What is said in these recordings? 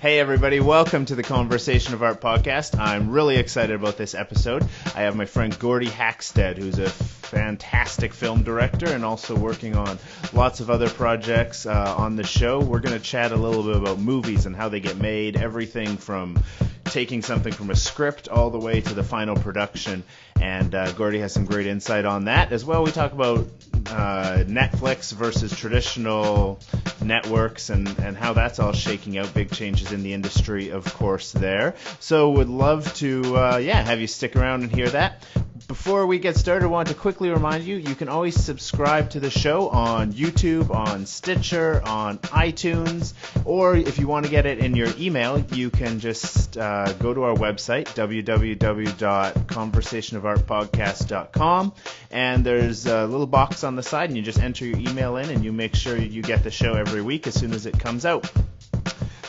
Hey everybody, welcome to the Conversation of Art podcast. I'm really excited about this episode. I have my friend Gordie Haakstad, who's a fantastic film director and also working on lots of other projects on the show. We're going to chat a little bit about movies and how they get made, everything from taking something from a script all the way to the final production. And Gordie has some great insight on that. As well, we talk about Netflix versus traditional networks and how that's all shaking out. Big changes in the industry, of course, there. So would love to have you stick around and hear that. Before we get started, I want to quickly remind you, you can always subscribe to the show on YouTube, on Stitcher, on iTunes, or if you want to get it in your email, you can just go to our website, www.conversationofartpodcast.com, and there's a little box on the side, and you just enter your email in, and you make sure you get the show every week as soon as it comes out.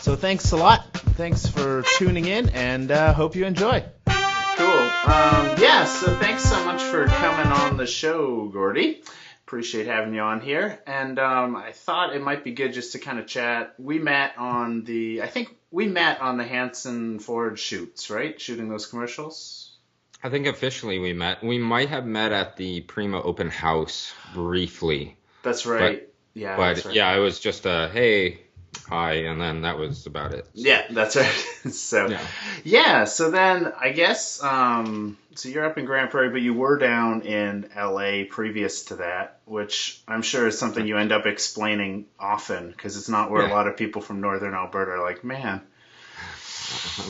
So thanks a lot. Thanks for tuning in, and hope you enjoy. Cool. So thanks so much for coming on the show, Gordie. Appreciate having you on here. And I thought it might be good just to kind of chat. We met on the Hanson Ford shoots, right? Shooting those commercials. I think officially we met. We might have met at the Prima open house briefly. That's right. But it was just a, hey, hi, and then that was about it. Yeah, that's right. So then I guess, so you're up in Grand Prairie, but you were down in LA previous to that, which I'm sure is something you end up explaining often, because it's not where a lot of people from Northern Alberta are like, man,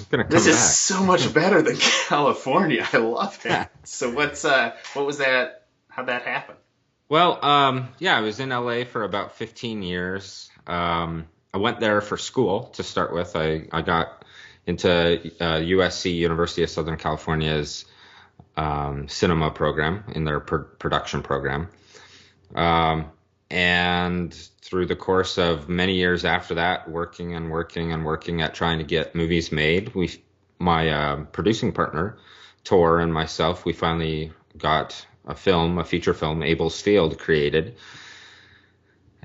this is so much better than California. I love it. So what was that? How'd that happen? Well, I was in LA for about 15 years. I went there for school to start with. I got into USC, University of Southern California's cinema program, in their production program. And through the course of many years after that, working at trying to get movies made, my producing partner, Tor, and myself, we finally got a feature film, Abel's Field, created.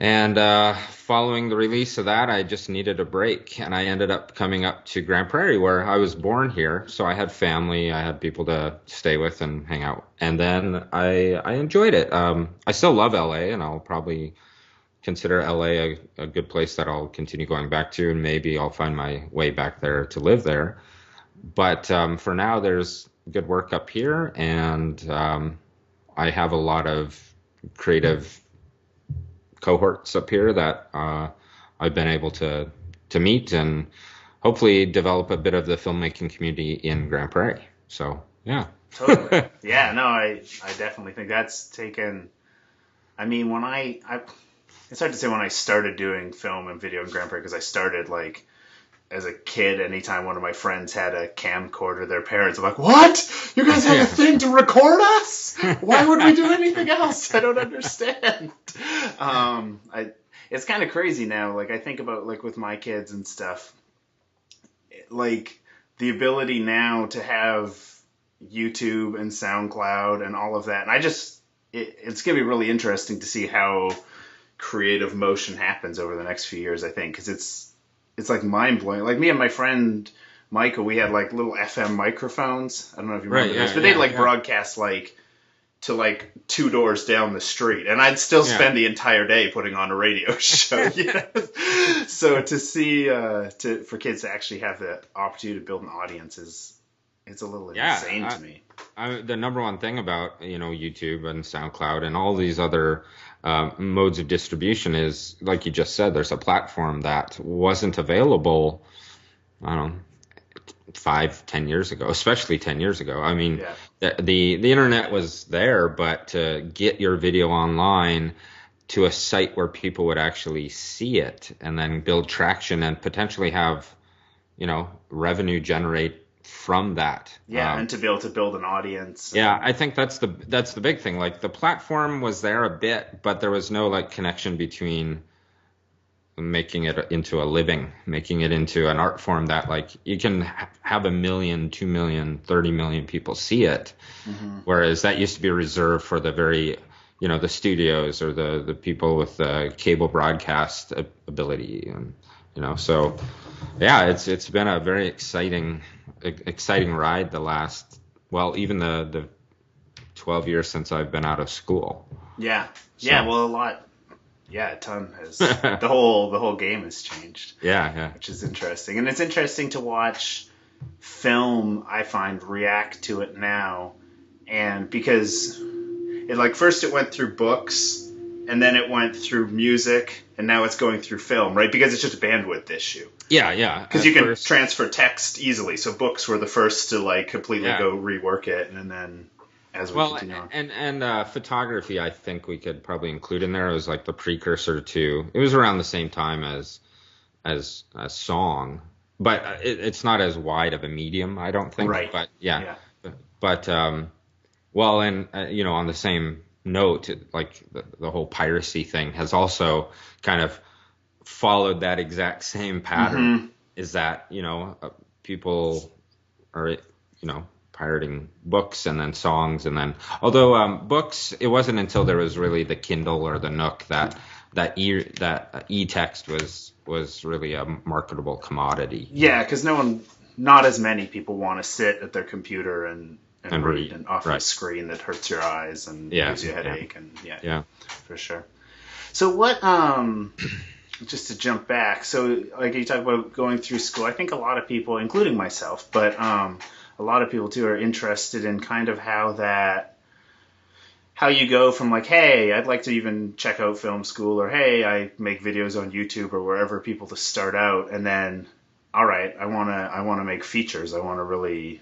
And following the release of that, I just needed a break, and I ended up coming up to Grand Prairie, where I was born here. So I had family, I had people to stay with and hang out. And then I enjoyed it. I still love LA, and I'll probably consider LA a good place that I'll continue going back to, and maybe I'll find my way back there to live there. But for now, there's good work up here, and I have a lot of creative cohorts up here that I've been able to meet and hopefully develop a bit of the filmmaking community in Grand Prairie. So, yeah. Totally. Yeah, no, I definitely think that's taken, I mean, it's hard to say when I started doing film and video in Grand Prairie, because I started like as a kid. Anytime one of my friends had a camcorder, their parents were like, "What? You guys have a thing to record us? Why would we do anything else? I don't understand." It's kind of crazy now. Like, I think about, like, with my kids and stuff, like the ability now to have YouTube and SoundCloud and all of that. And it's going to be really interesting to see how creative motion happens over the next few years, I think, because it's like mind-blowing. Like, me and my friend Michael, we had like little FM microphones. I don't know if you remember this, but they'd broadcast like to like 2 doors down the street, and I'd still spend the entire day putting on a radio show. So to see for kids to actually have the opportunity to build an audience it's a little insane to me. The number one thing about YouTube and SoundCloud and all these other modes of distribution is, like you just said, there's a platform that wasn't available, I don't know, 5-10 years ago, especially 10 years ago. I mean, the internet was there, but to get your video online to a site where people would actually see it and then build traction and potentially have, revenue generate from that. And to be able to build an audience. I think that's the big thing. Like, the platform was there a bit, but there was no like connection between making it into a living, making it into an art form that like you can have 1 million, 2 million, 30 million people see it. Mm-hmm. Whereas that used to be reserved for the very, the studios or the people with the cable broadcast ability. And So yeah, it's been a very exciting ride the last, well, even the 12 years since I've been out of school. Yeah. Yeah, well, a lot. Yeah, a ton has. the whole game has changed. Yeah. Which is interesting. And it's interesting to watch film, I find, react to it now. And because first it went through books, and then it went through music, and now it's going through film, right? Because it's just a bandwidth issue. Yeah. Because you can transfer text easily. So books were the first to completely go rework it, and then as we continue on. And photography, I think we could probably include in there. It was like the precursor to. It was around the same time as song, but it's not as wide of a medium, I don't think. Right. But yeah. But well, and on the same note, the whole piracy thing has also kind of followed that exact same pattern. Mm-hmm. Is that people are pirating books and then songs, and then although books, it wasn't until there was really the Kindle or the Nook that e-text was really a marketable commodity. Yeah, because not as many people want to sit at their computer and read and off a screen that hurts your eyes and gives you a headache. And for sure. So what? Just to jump back, so you talk about going through school. I think a lot of people, including myself, but a lot of people too, are interested in kind of how you go from hey, I'd like to even check out film school, or hey, I make videos on YouTube or wherever people to start out, and then all right, I want to make features. I want to really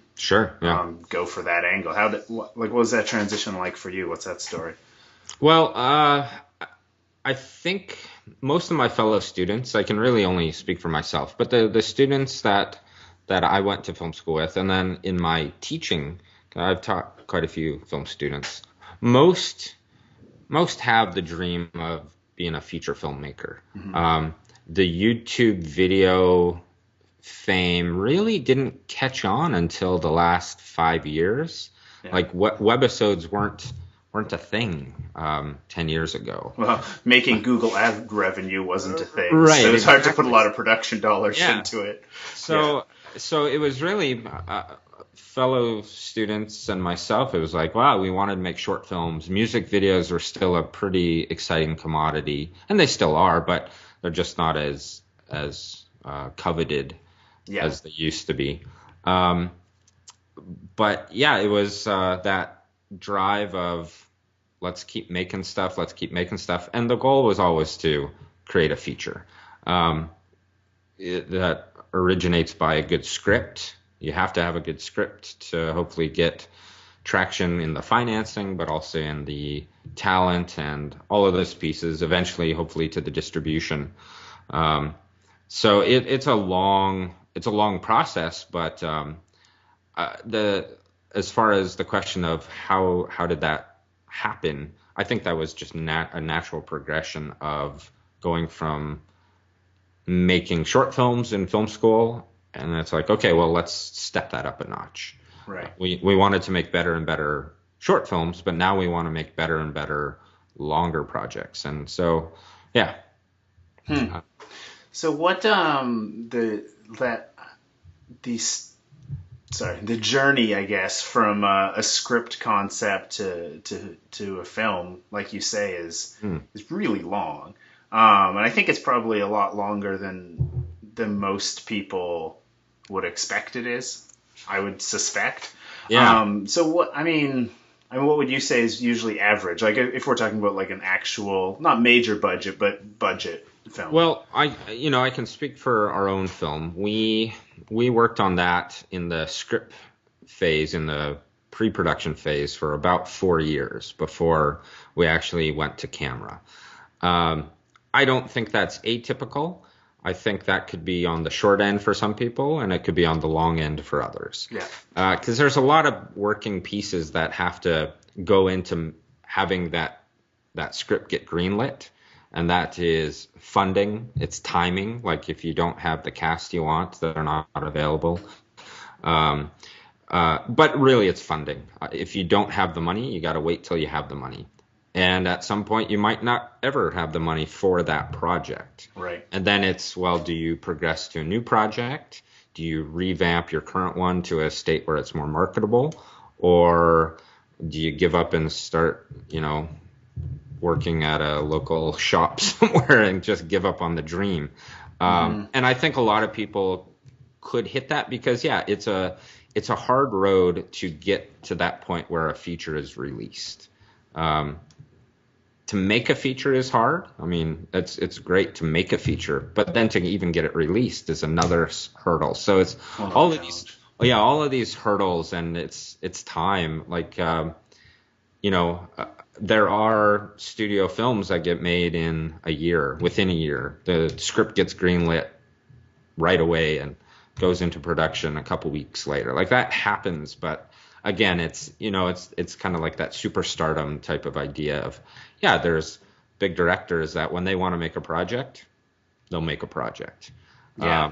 go for that angle. What was that transition like for you? What's that story? Well, I think most of my fellow students, I can really only speak for myself, but the students that I went to film school with, and then in my teaching, I've taught quite a few film students. Most have the dream of being a feature filmmaker. Mm-hmm. The YouTube video fame really didn't catch on until the last 5 years. Yeah. Webisodes weren't a thing 10 years ago. Well, making Google ad revenue wasn't a thing. Right. So it was hard to put a lot of production dollars into it. So it was really fellow students and myself. It was wow, we wanted to make short films. Music videos are still a pretty exciting commodity, and they still are, but they're just not as coveted as they used to be. But yeah, it was that drive of let's keep making stuff, and the goal was always to create a feature that originates by a good script. You have to have a good script to hopefully get traction in the financing, but also in the talent and all of those pieces, eventually hopefully to the distribution. So it's a long process, but as far as the question of how did that happen, I think that was just a natural progression of going from making short films in film school, and it's okay, well, let's step that up a notch. Right. We wanted to make better and better short films, but now we want to make better and better longer projects, and so yeah. So what the journey, I guess, from a script concept to a film, like you say, is really long, and I think it's probably a lot longer than most people would expect it is. I would suspect. Yeah. So what what would you say is usually average? If we're talking about an actual, not major budget, but budget film. Well, I can speak for our own film. We worked on that in the script phase, in the pre-production phase, for about 4 years before we actually went to camera. I don't think that's atypical. I think that could be on the short end for some people, and it could be on the long end for others. Yeah. Because there's a lot of working pieces that have to go into having that script get greenlit. And that is funding, it's timing. If you don't have the cast you want, they're not available. But really, it's funding. If you don't have the money, you got to wait till you have the money. And at some point, you might not ever have the money for that project. Right. And then it's, well, do you progress to a new project? Do you revamp your current one to a state where it's more marketable? Or do you give up and start, working at a local shop somewhere and just give up on the dream? And I think a lot of people could hit that because, it's a hard road to get to that point where a feature is released. To make a feature is hard. I mean, it's great to make a feature, but then to even get it released is another hurdle. So it's all of these hurdles, and it's time. Like, there are studio films that get made within a year. The script gets greenlit right away and goes into production a couple weeks later. Like that happens, but again, it's kind of like that superstardom type of idea of, there's big directors that when they want to make a project, they'll make a project. Yeah.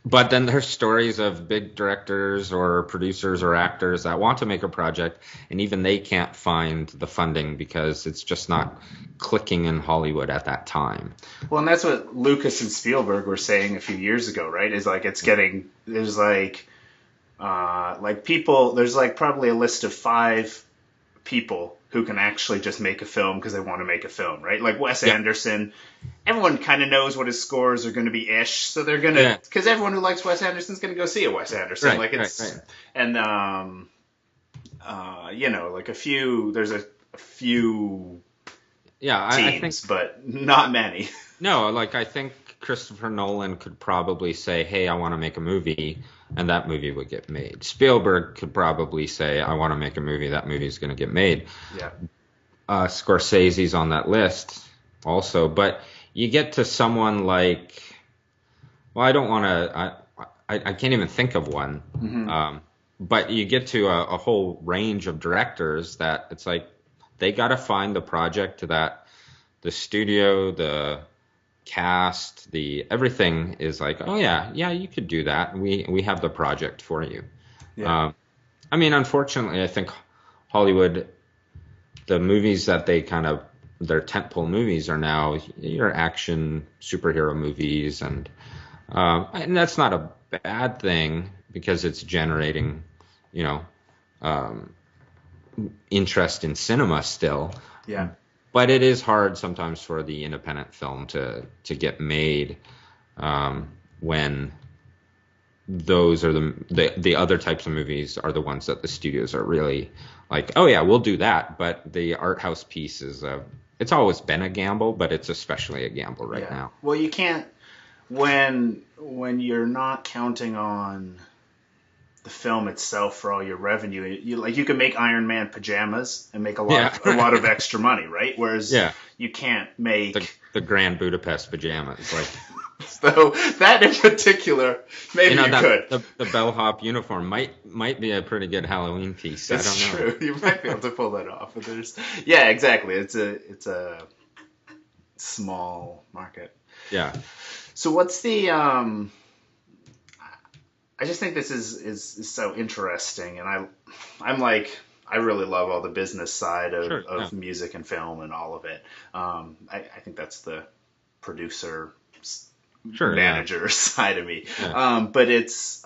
But then there's stories of big directors or producers or actors that want to make a project, and even they can't find the funding because it's just not clicking in Hollywood at that time. Well, and that's what Lucas and Spielberg were saying a few years ago, right? Is like there's people, there's like probably a list of 5 people who can actually just make a film because they want to make a film, right? Like Wes Anderson, everyone kind of knows what his scores are going to be ish, so they're going to, because everyone who likes Wes Anderson is going to go see a Wes Anderson. And like there's a few teams, but not many. No, like I think Christopher Nolan could probably say, hey, I want to make a movie, and that movie would get made. Spielberg could probably say, I want to make a movie, that movie's going to get made. Yeah. Scorsese's on that list also, but you get to someone like, well, I don't want to, I can't even think of one, but you get to a whole range of directors that it's like, they got to find the project that the studio, the cast, everything is like, oh yeah, you could do that. We have the project for you. Yeah. I mean, unfortunately, I think Hollywood, the movies that their tentpole movies are now your action superhero movies, and that's not a bad thing because it's generating, interest in cinema still. Yeah. But it is hard sometimes for the independent film to get made when those are the other types of movies are the ones that the studios are really like, oh yeah, we'll do that. But the art house piece it's always been a gamble, but it's especially a gamble right now. Well, you can't when you're not counting on the film itself for all your revenue. You can make Iron Man pajamas and make a lot of extra money, right? Whereas you can't make the Grand Budapest pajamas, like. So that in particular, maybe you could. The bellhop uniform might be a pretty good Halloween piece. It's I don't know. True. You might be able to pull that off. But exactly. It's a small market. Yeah. So what's the I just think this is so interesting, and I'm like, I really love all the business side of music and film and all of it. I think that's the producer manager side of me. Yeah. But it's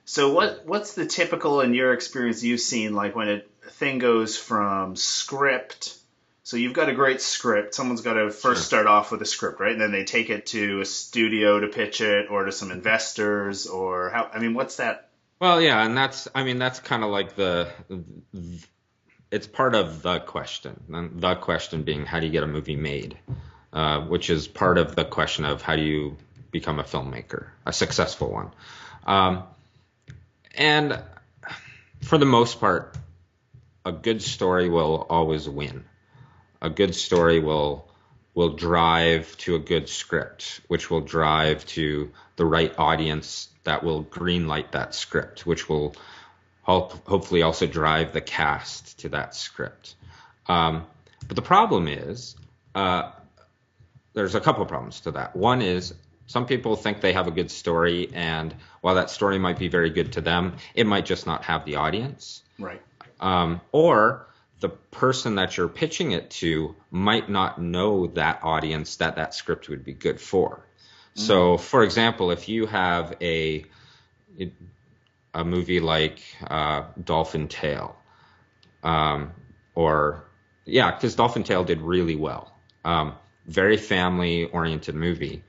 so what's the typical, in your experience, you've seen, like when a thing goes from script. So you've got a great script. Someone's got to first start off with a script, right? And then they take it to a studio to pitch it, or to some investors, or how? I mean, what's that? Well, yeah, and that's kind of like it's part of the question. And the question being, how do you get a movie made? Which is part of the question of how do you become a filmmaker, a successful one. And for the most part, a good story will always win. A good story will drive to a good script, which will drive to the right audience that will greenlight that script, which will hopefully also drive the cast to that script. But the problem is, there's a couple of problems to that. One is some people think they have a good story, and while that story might be very good to them, it might just not have the audience. Right. Or the person that you're pitching it to might not know that audience that script would be good for. So, for example, if you have a movie like Dolphin Tale, because Dolphin Tale did really well, very family-oriented movie,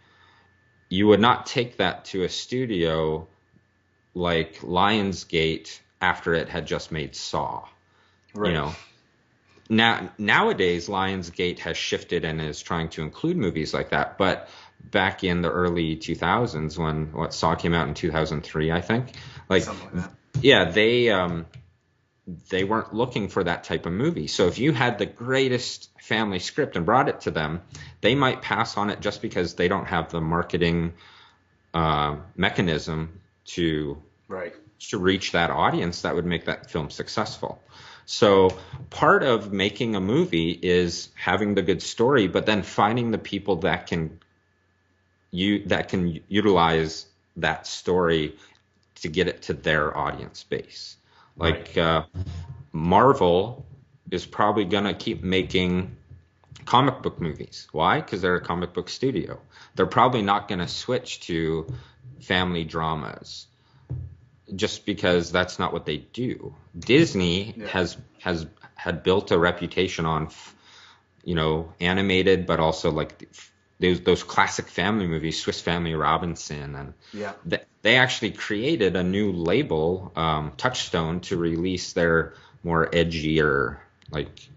you would not take that to a studio like Lionsgate after it had just made Saw. Right. You know, nowadays Lionsgate has shifted and is trying to include movies like that, but back in the early 2000s when Saw came out in 2003, I think, something like that. Yeah, they weren't looking for that type of movie. So if you had the greatest family script and brought it to them, they might pass on it just because they don't have the marketing mechanism to reach that audience that would make that film successful. So part of making a movie is having the good story, but then finding the people that can utilize that story to get it to their audience base. Like Marvel is probably going to keep making comic book movies. Why? Because they're a comic book studio. They're probably not going to switch to family dramas just because that's not what they do. Disney had built a reputation on, animated, but also like those classic family movies, Swiss Family Robinson, and they actually created a new label, Touchstone, to release their more edgier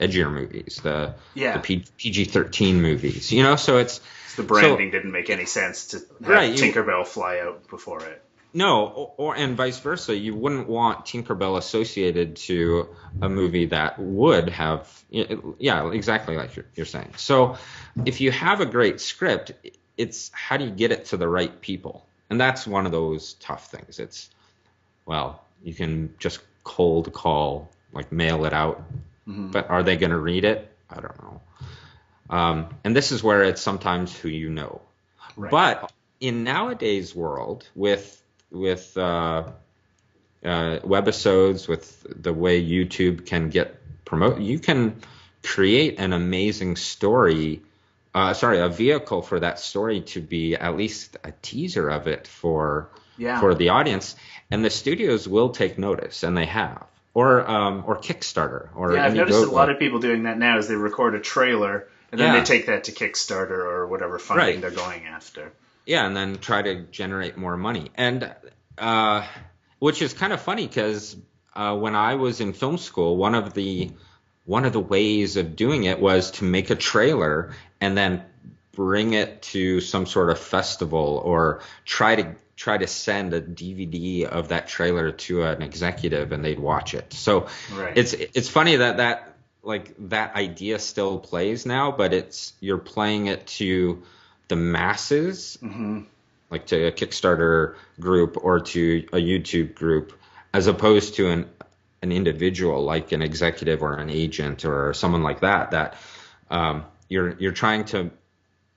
movies, the PG-13 movies. So it's the branding didn't make any sense to have Tinkerbell fly out before it. No, and vice versa. You wouldn't want Tinkerbell associated to a movie that would have, exactly like you're saying. So if you have a great script, it's how do you get it to the right people? And that's one of those tough things. You can just cold call, like mail it out, but are they going to read it? I don't know. And this is where it's sometimes who you know. Right. But in nowadays world, with webisodes, with the way YouTube can get promote, you can create an amazing story, a vehicle for that story to be at least a teaser of it for the audience, and the studios will take notice, and they have, or Kickstarter, or I've noticed a lot of people doing that now. Is they record a trailer and then they take that to Kickstarter or whatever funding they're going after. Yeah, and then try to generate more money. And which is kind of funny because when I was in film school, one of the ways of doing it was to make a trailer and then bring it to some sort of festival, or try to send a DVD of that trailer to an executive and they'd watch it. So it's funny that idea still plays now, but you're playing it to the masses, like to a Kickstarter group or to a YouTube group, as opposed to an individual, like an executive or an agent or someone like that you're trying to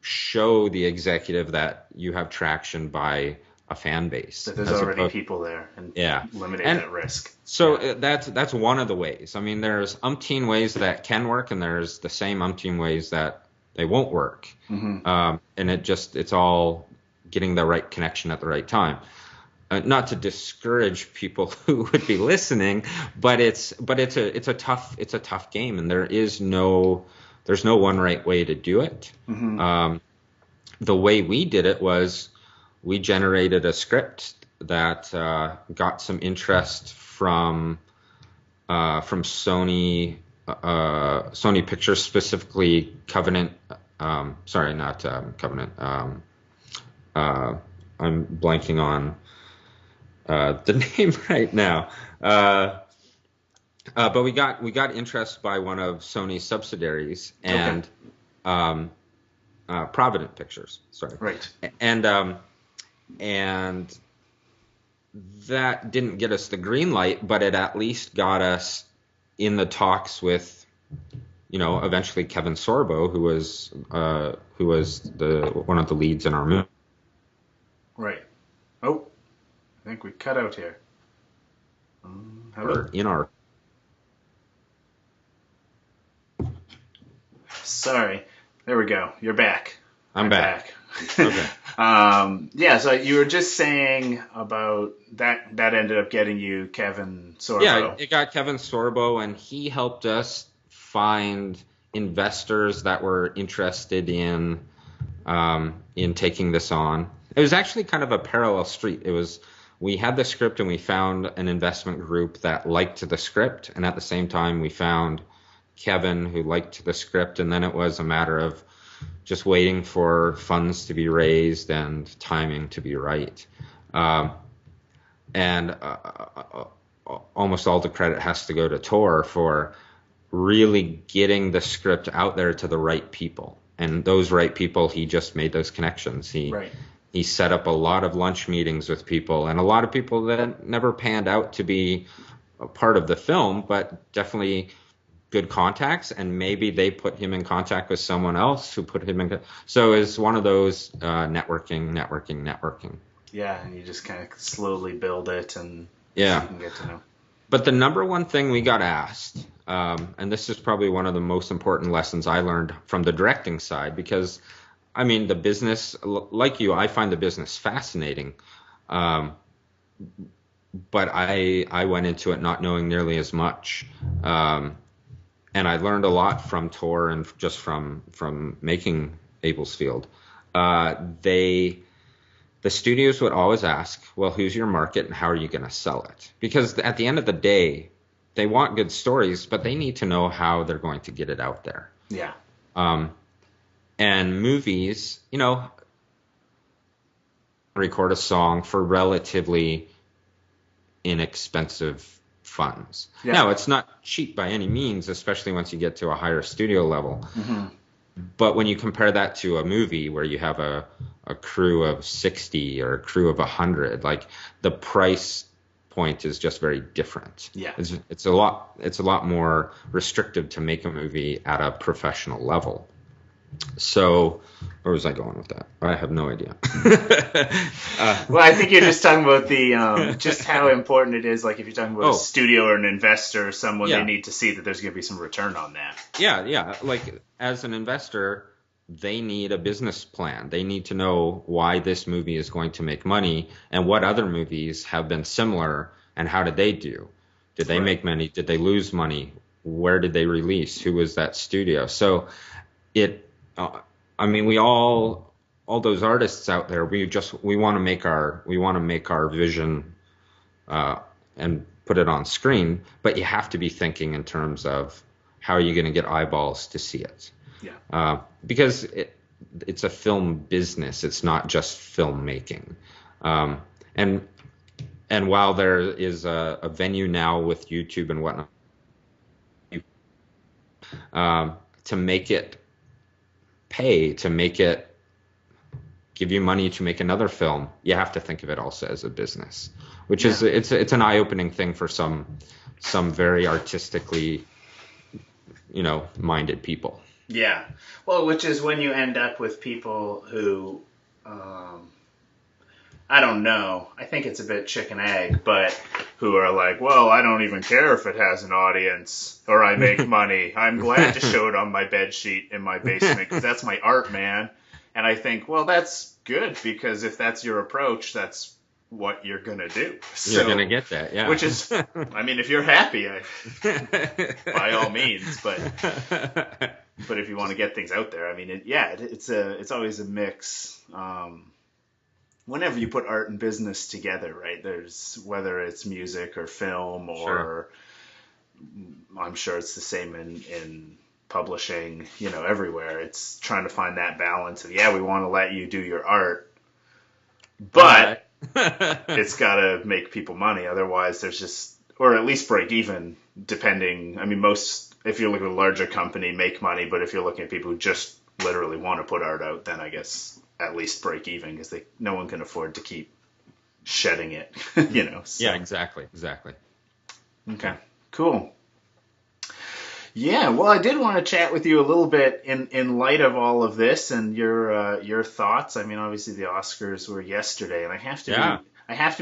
show the executive that you have traction by a fan base. That there's already people there and eliminate that risk. So that's one of the ways. I mean, there's umpteen ways that can work, and there's the same umpteen ways that they won't work. And it's all getting the right connection at the right time. Not to discourage people who would be listening, but it's a tough game, and there's no one right way to do it. The way we did it was we generated a script that got some interest from Sony Pictures, specifically Covenant. Not Covenant. I'm blanking on the name right now. But we got interest by one of Sony's subsidiaries, and Provident Pictures. Sorry. Right. And that didn't get us the green light, but it at least got us in the talks with, eventually Kevin Sorbo, who was one of the leads in our movie. Right. Oh, I think we cut out here. Hello? In our. Sorry. There we go. You're back. I'm back. Okay. So you were just saying about that ended up getting you Kevin Sorbo. Yeah, it got Kevin Sorbo, and he helped us find investors that were interested in taking this on. It was actually kind of a parallel street. We had the script and we found an investment group that liked the script, and at the same time we found Kevin who liked the script, and then it was a matter of just waiting for funds to be raised and timing to be right. And almost all the credit has to go to Tor for really getting the script out there to the right people. And those right people, he just made those connections. He set up a lot of lunch meetings with people, and a lot of people that never panned out to be a part of the film, but definitely good contacts, and maybe they put him in contact with someone else who put him in. So it's one of those networking. Yeah, and you just kind of slowly build it, and yeah, so you can get to know. But the number one thing we got asked, and this is probably one of the most important lessons I learned from the directing side, because I mean, the business, like you, I find the business fascinating. But I went into it not knowing nearly as much. And I learned a lot from Tor and just from making Ablesfield. The studios would always ask, well, who's your market and how are you going to sell it? Because at the end of the day, they want good stories, but they need to know how they're going to get it out there. Yeah. And movies, record a song for relatively inexpensive funds. Yeah. Now, it's not cheap by any means, especially once you get to a higher studio level. Mm-hmm. But when you compare that to a movie where you have a crew of 60 or a crew of 100, like the price point is just very different. Yeah. It's a lot more restrictive to make a movie at a professional level. So, where was I going with that? I have no idea. Well, I think you're just talking about the just how important it is. Like if you're talking about a studio or an investor or someone, they need to see that there's going to be some return on that. Yeah. Like as an investor, they need a business plan. They need to know why this movie is going to make money and what other movies have been similar and how did they do? Did they make money? Did they lose money? Where did they release? Who was that studio? So we all those artists out there, we want to make our vision and put it on screen, but you have to be thinking in terms of how are you going to get eyeballs to see it? Yeah. Because it's a film business, it's not just filmmaking. And while there is a venue now with YouTube and whatnot, to make it pay, to make it give you money to make another film, you have to think of it also as a business, which is it's an eye-opening thing for some very artistically minded people. Yeah, well, which is when you end up with people who I don't know, I think it's a bit chicken egg, but who are like, well, I don't even care if it has an audience or I make money. I'm glad to show it on my bed sheet in my basement because that's my art, man. And I think, well, that's good because if that's your approach, that's what you're going to do. You're going to get that, yeah. Which is, I mean, if you're happy, by all means, but if you want to get things out there, I mean, it's always a mix. Whenever you put art and business together, right, there's whether it's music or film or I'm sure it's the same in publishing, everywhere. It's trying to find that balance of, we want to let you do your art, but it's got to make people money. Otherwise, there's just, or at least break even, depending. I mean, most, if you're looking at a larger company, make money, but if you're looking at people who just literally want to put art out, then I guess at least break even because no one can afford to keep shedding it, So. Yeah, exactly. Okay, cool. Yeah, well, I did want to chat with you a little bit in light of all of this and your thoughts. I mean, obviously the Oscars were yesterday, and I have to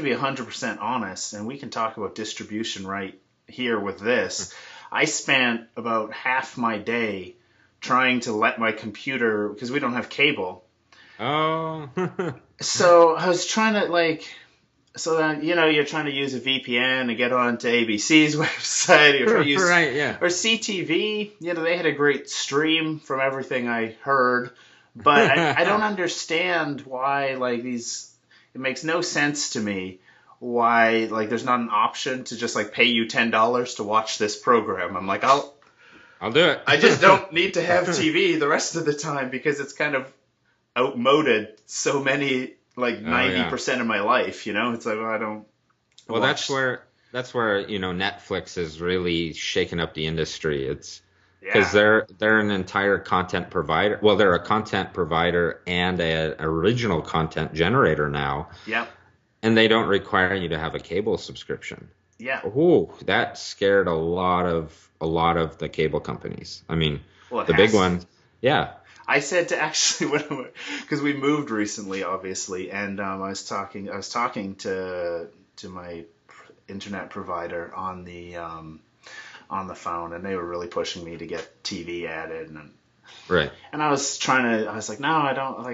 be 100% honest, and we can talk about distribution right here with this. I spent about half my day trying to let my computer, because we don't have cable. Oh. So I was trying to so then, you're trying to use a VPN to get onto ABC's website, you're trying to use, Right, yeah. or CTV, they had a great stream from everything I heard, but I don't understand why, it makes no sense to me why, there's not an option to just, pay you $10 to watch this program. I'm like, I'll do it. I just don't need to have TV the rest of the time because it's kind of outmoded so many, 90% of my life, It's like, well, I don't Well, watch. that's where Netflix is really shaking up the industry. It's because they're an entire content provider. Well, they're a content provider and an original content generator now. Yep. And they don't require you to have a cable subscription. Yeah. Ooh, that scared a lot of the cable companies. I mean, the big ones. Yeah. I said to actually, because we moved recently, obviously, and I was talking to my internet provider on the phone, and they were really pushing me to get TV added, and right. And I was like, no, I don't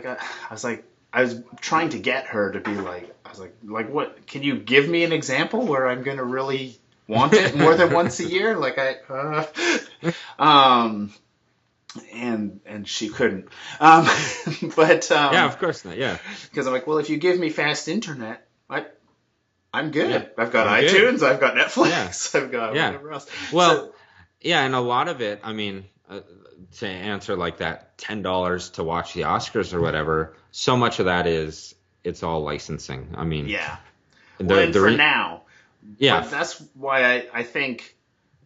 I was trying to get her to be like, what? Can you give me an example where I'm going to really want it more than once a year? And she couldn't. But yeah, of course not. Yeah, because I'm like, well, if you give me fast internet, I'm good. Yeah, I've got I'm iTunes, good. I've got Netflix, I've got whatever else. Well, yeah, and a lot of it, I mean, to answer that $10 to watch the Oscars or whatever, so much of that it's all licensing. I mean, yeah. For now. Yeah. But that's why I think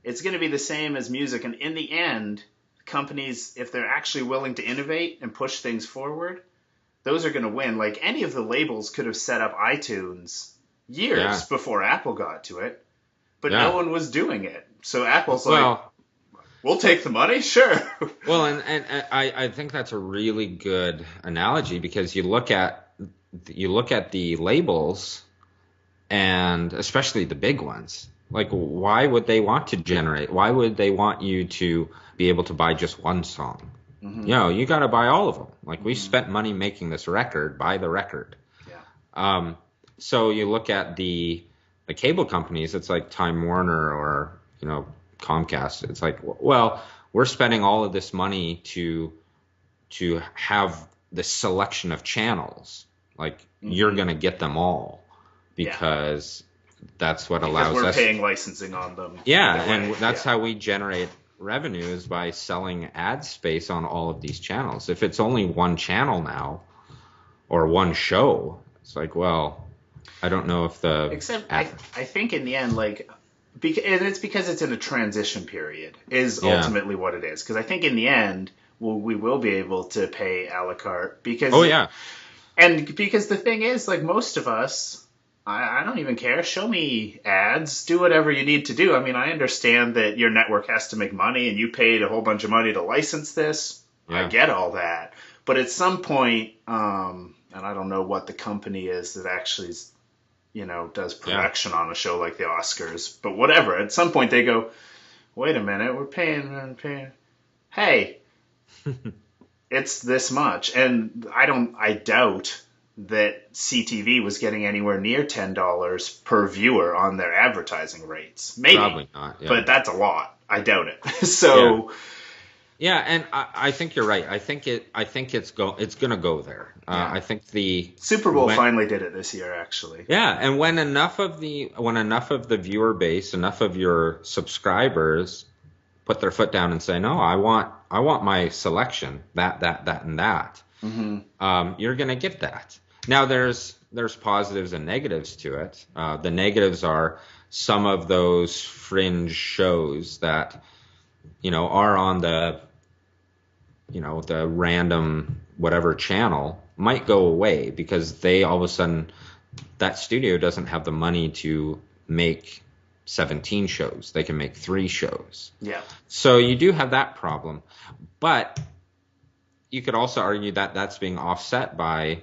it's going to be the same as music, and in the end, companies, if they're actually willing to innovate and push things forward, those are going to win. Any of the labels could have set up iTunes years before Apple got to it, but no one was doing it. So Apple's we'll take the money, sure. Well, and I think that's a really good analogy, because you look at the labels, and especially the big ones. Why would they want to generate? Why would they want you to be able to buy just one song? Mm-hmm. You got to buy all of them. We spent money making this record, buy the record. Yeah. So you look at the cable companies, it's like Time Warner or, Comcast. It's like, well, we're spending all of this money to have this selection of channels. You're going to get them all because that's what allows us. We're paying licensing on them. Yeah, and that's how we generate revenue, is by selling ad space on all of these channels. If it's only one channel now or one show, it's like, well, I don't know if the... Except I think in the end, and it's because it's in a transition period, is ultimately what it is. Because I think in the end, we will be able to pay a la carte. Because, oh, yeah. And because the thing is, most of us, I don't even care. Show me ads. Do whatever you need to do. I mean, I understand that your network has to make money, and you paid a whole bunch of money to license this. Yeah. I get all that. But at some point, and I don't know what the company is that actually does production on a show like the Oscars, but whatever. At some point they go, wait a minute, we're paying. Hey, it's this much. And I doubt that CTV was getting anywhere near $10 per viewer on their advertising rates. Maybe. Probably not. Yeah. But that's a lot. I doubt it. So... Yeah. Yeah, and I think you're right. I think it's going to go there. I think the Super Bowl finally did it this year, actually. Yeah, and when enough of the viewer base, enough of your subscribers put their foot down and say, no, I want my selection, that, and that. Mm-hmm. You're going to get that. Now there's positives and negatives to it. The negatives are some of those fringe shows that are on the random whatever channel might go away because they all of a sudden, that studio doesn't have the money to make 17 shows. They can make 3 shows. Yeah. So you do have that problem. But you could also argue that that's being offset by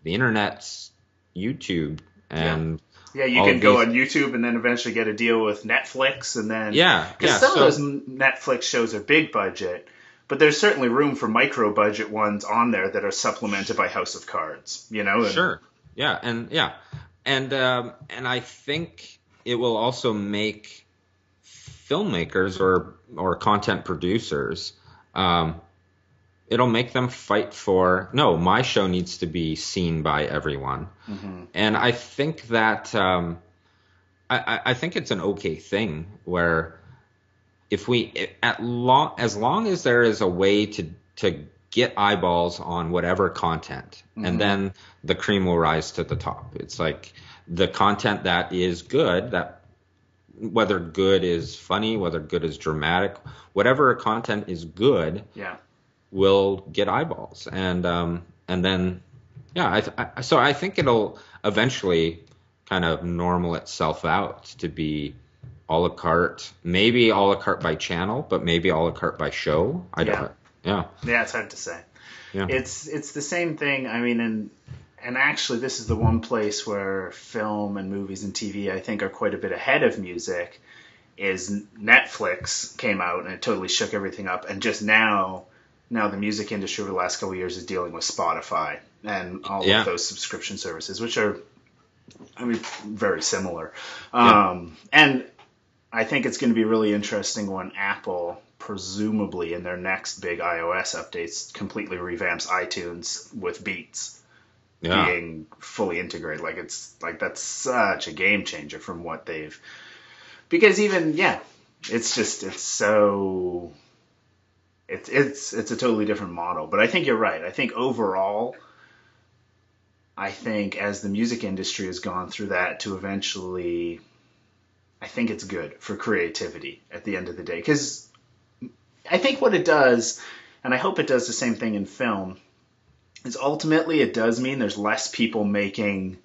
the internet's YouTube and... Yeah, you can go on YouTube and then eventually get a deal with Netflix, and then because some of those Netflix shows are big budget, But there's certainly room for micro budget ones on there that are supplemented by House of Cards, you know? Sure. Yeah. And I think it will also make filmmakers or content producers, it'll make them fight for, no, my show needs to be seen by everyone. Mm-hmm. And I think that, I think it's an okay thing where if we, as long as there is a way to get eyeballs on whatever content, mm-hmm. and then the cream will rise to the top. It's like the content that is good, that whether good is funny, whether good is dramatic, whatever content is good, will get eyeballs, and then so I think it'll eventually kind of normal itself out to be a la carte, maybe a la carte by channel, but maybe a la carte by show. I don't. Yeah, it's hard to say. Yeah. It's the same thing. I mean, and actually, this is the one place where film and movies and TV, I think, are quite a bit ahead of music, is Netflix came out and it totally shook everything up. And just now the music industry over the last couple of years is dealing with Spotify and all of those subscription services, which are, I mean, very similar. And I think it's going to be really interesting when Apple, presumably in their next big iOS updates, completely revamps iTunes with Beats. Being fully integrated, that's such a game changer from what they've, because even it's a totally different model. But I think you're right. I think overall, as the music industry has gone through that to eventually, I think it's good for creativity at the end of the day, because I think what it does, and I hope it does the same thing in film, is ultimately it does mean there's less people making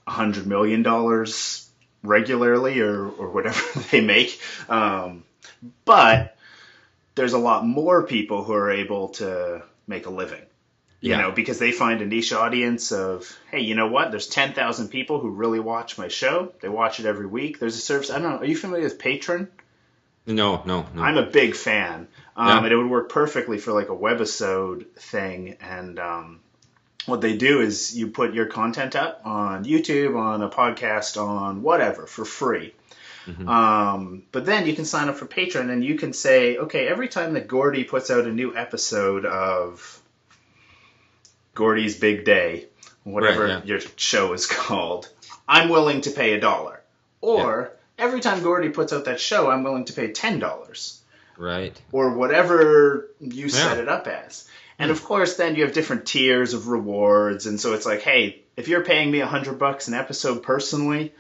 $100 million regularly or whatever they make. But there's a lot more people who are able to make a living, you know, because they find a niche audience of, hey, you know what? There's 10,000 people who really watch my show. They watch it every week. There's a service. I don't know. Are you familiar with Patreon? No. I'm a big fan. And it would work perfectly for like a webisode thing. And what they do is you put your content up on YouTube, on a podcast, on whatever for free. Mm-hmm. But then you can sign up for Patreon and you can say, okay, every time that Gordie puts out a new episode of Gordie's Big Day, whatever your show is called, I'm willing to pay $1. Or every time Gordie puts out that show, I'm willing to pay $10. Right. Or whatever you set it up as. And of course, then you have different tiers of rewards. And so it's like, hey, if you're paying me $100 an episode personally,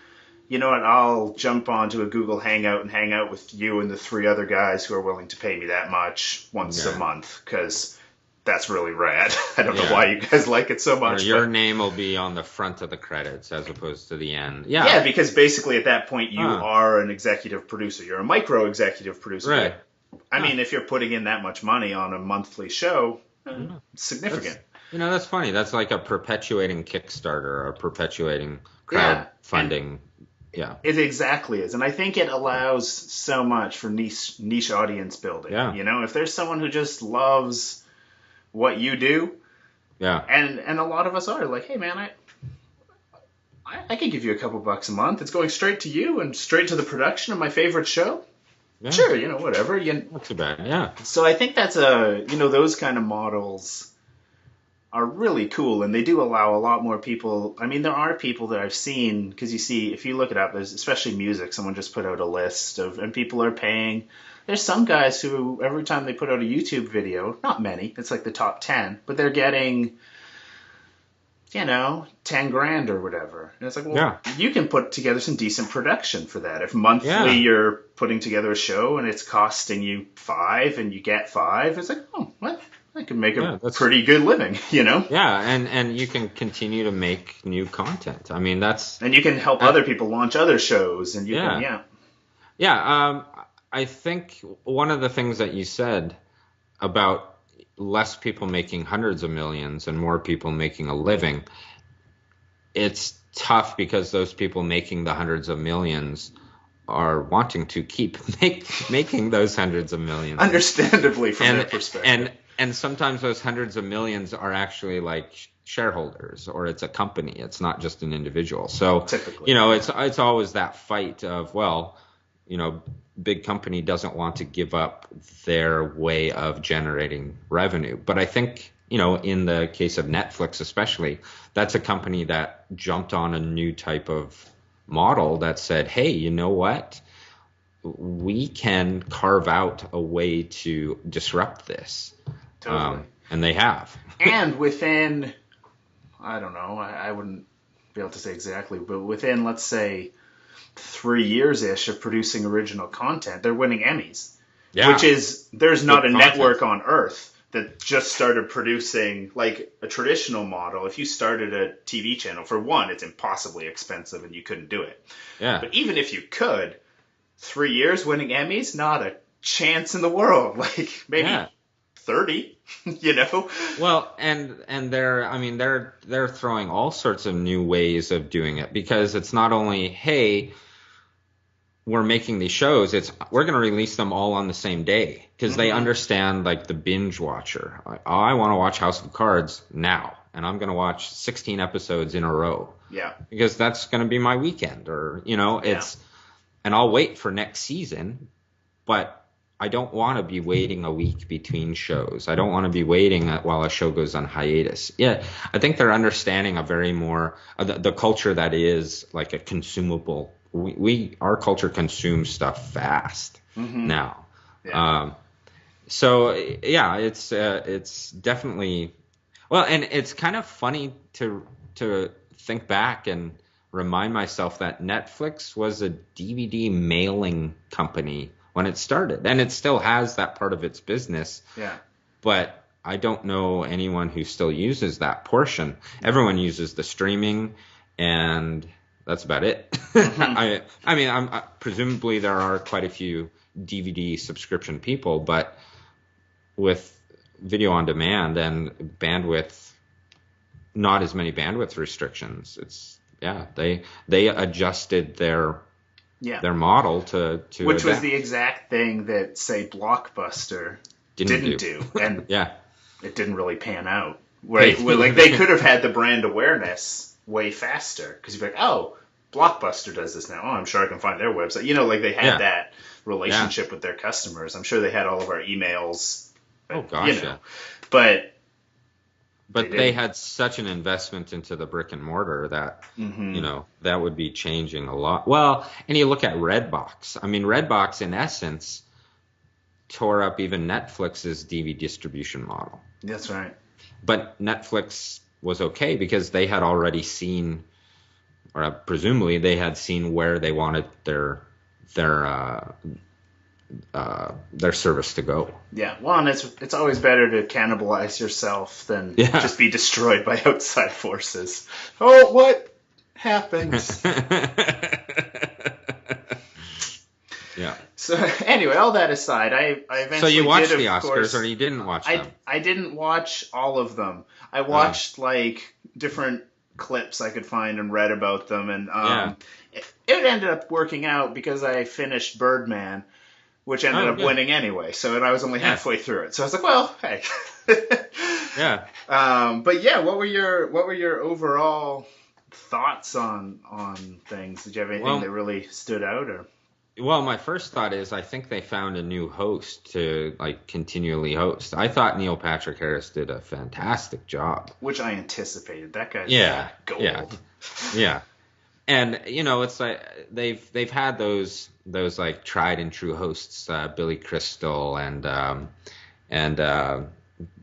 you know what? I'll jump onto a Google Hangout and hang out with you and the 3 other guys who are willing to pay me that much once a month, because that's really rad. I don't know why you guys like it so much. Or your name will be on the front of the credits as opposed to the end. Yeah, because basically at that point you are an executive producer. You're a micro executive producer. Right. I mean, if you're putting in that much money on a monthly show, it's significant. That's funny. That's like a perpetuating Kickstarter or a perpetuating crowdfunding. It exactly is. And I think it allows so much for niche audience building. Yeah. You know, if there's someone who just loves what you do, and a lot of us are like, hey, man, I can give you a couple bucks a month. It's going straight to you and straight to the production of my favorite show. Yeah. Sure, you know, whatever. Not too bad, yeah. So I think that's those kind of models are really cool, and they do allow a lot more people. I mean, there are people that I've seen, because you see, if you look it up, there's especially music, someone just put out a list and people are paying. There's some guys who, every time they put out a YouTube video, not many, it's like the top 10, but they're getting, $10,000 or whatever. And it's like, you can put together some decent production for that. If monthly you're putting together a show and it's costing you $5 and you get $5, it's like, oh, well, I can make a pretty good living, Yeah, and you can continue to make new content. I mean, and you can help other people launch other shows, and I think one of the things that you said about less people making hundreds of millions and more people making a living, it's tough because those people making the hundreds of millions are wanting to keep making those hundreds of millions. Understandably, from their perspective. And sometimes those hundreds of millions are actually like shareholders, or it's a company. It's not just an individual. So typically, it's always that fight of, well, big company doesn't want to give up their way of generating revenue. But I think, in the case of Netflix especially, that's a company that jumped on a new type of model that said, hey, you know what? We can carve out a way to disrupt this. Totally. And they have. And within, I don't know, I wouldn't be able to say exactly, but within, let's say, 3 years-ish of producing original content, they're winning Emmys. Yeah. Which is, there's not a network on Earth that just started producing, like, a traditional model. If you started a TV channel, for one, it's impossibly expensive and you couldn't do it. Yeah. But even if you could, 3 years winning Emmys, not a chance in the world. Like, maybe 30, Well, and they're throwing all sorts of new ways of doing it, because it's not only, hey, we're making these shows, it's we're going to release them all on the same day, because they understand, like, the binge watcher. I want to watch House of Cards now, and I'm going to watch 16 episodes in a row. Yeah. Because that's going to be my weekend, or it's, and I'll wait for next season, but I don't want to be waiting a week between shows. I don't want to be waiting while a show goes on hiatus. Yeah, I think they're understanding a very more the culture that is like a consumable. Our culture consumes stuff fast now. Yeah. So yeah, it's definitely, well, and it's kind of funny to think back and remind myself that Netflix was a DVD mailing company when it started, and it still has that part of its business. Yeah. But I don't know anyone who still uses that portion. Everyone uses the streaming, and that's about it. I mean, presumably there are quite a few DVD subscription people, but with video on demand and bandwidth, not as many bandwidth restrictions. They adjusted their model to which adapt. was the exact thing that, say, Blockbuster didn't do. And it didn't really pan out. Right? Like, they could have had the brand awareness way faster, because you'd be like, oh, Blockbuster does this now. Oh, I'm sure I can find their website. Like, they had that relationship with their customers. I'm sure they had all of our emails. Oh gosh, yeah. But they had such an investment into the brick and mortar that, that would be changing a lot. Well, and you look at Redbox. I mean, Redbox, in essence, tore up even Netflix's DVD distribution model. That's right. But Netflix was okay because they had already seen, or presumably they had seen where they wanted their service to go. Yeah, well, and it's always better to cannibalize yourself than just be destroyed by outside forces. Oh, what happened? Yeah. So anyway, all that aside, I eventually So you watched did, the Oscars, course, or you didn't watch them? I didn't watch all of them. I watched like different clips I could find and read about them, and it ended up working out because I finished Birdman, which ended up winning anyway. So, and I was only halfway through it. So I was like, well, hey. Yeah. But yeah, what were your overall thoughts on things? Did you have anything that really stood out, or? Well, my first thought is I think they found a new host to like continually host. I thought Neil Patrick Harris did a fantastic job, which I anticipated. That guy's gold. Yeah. And it's like they've had those like tried and true hosts, Billy Crystal and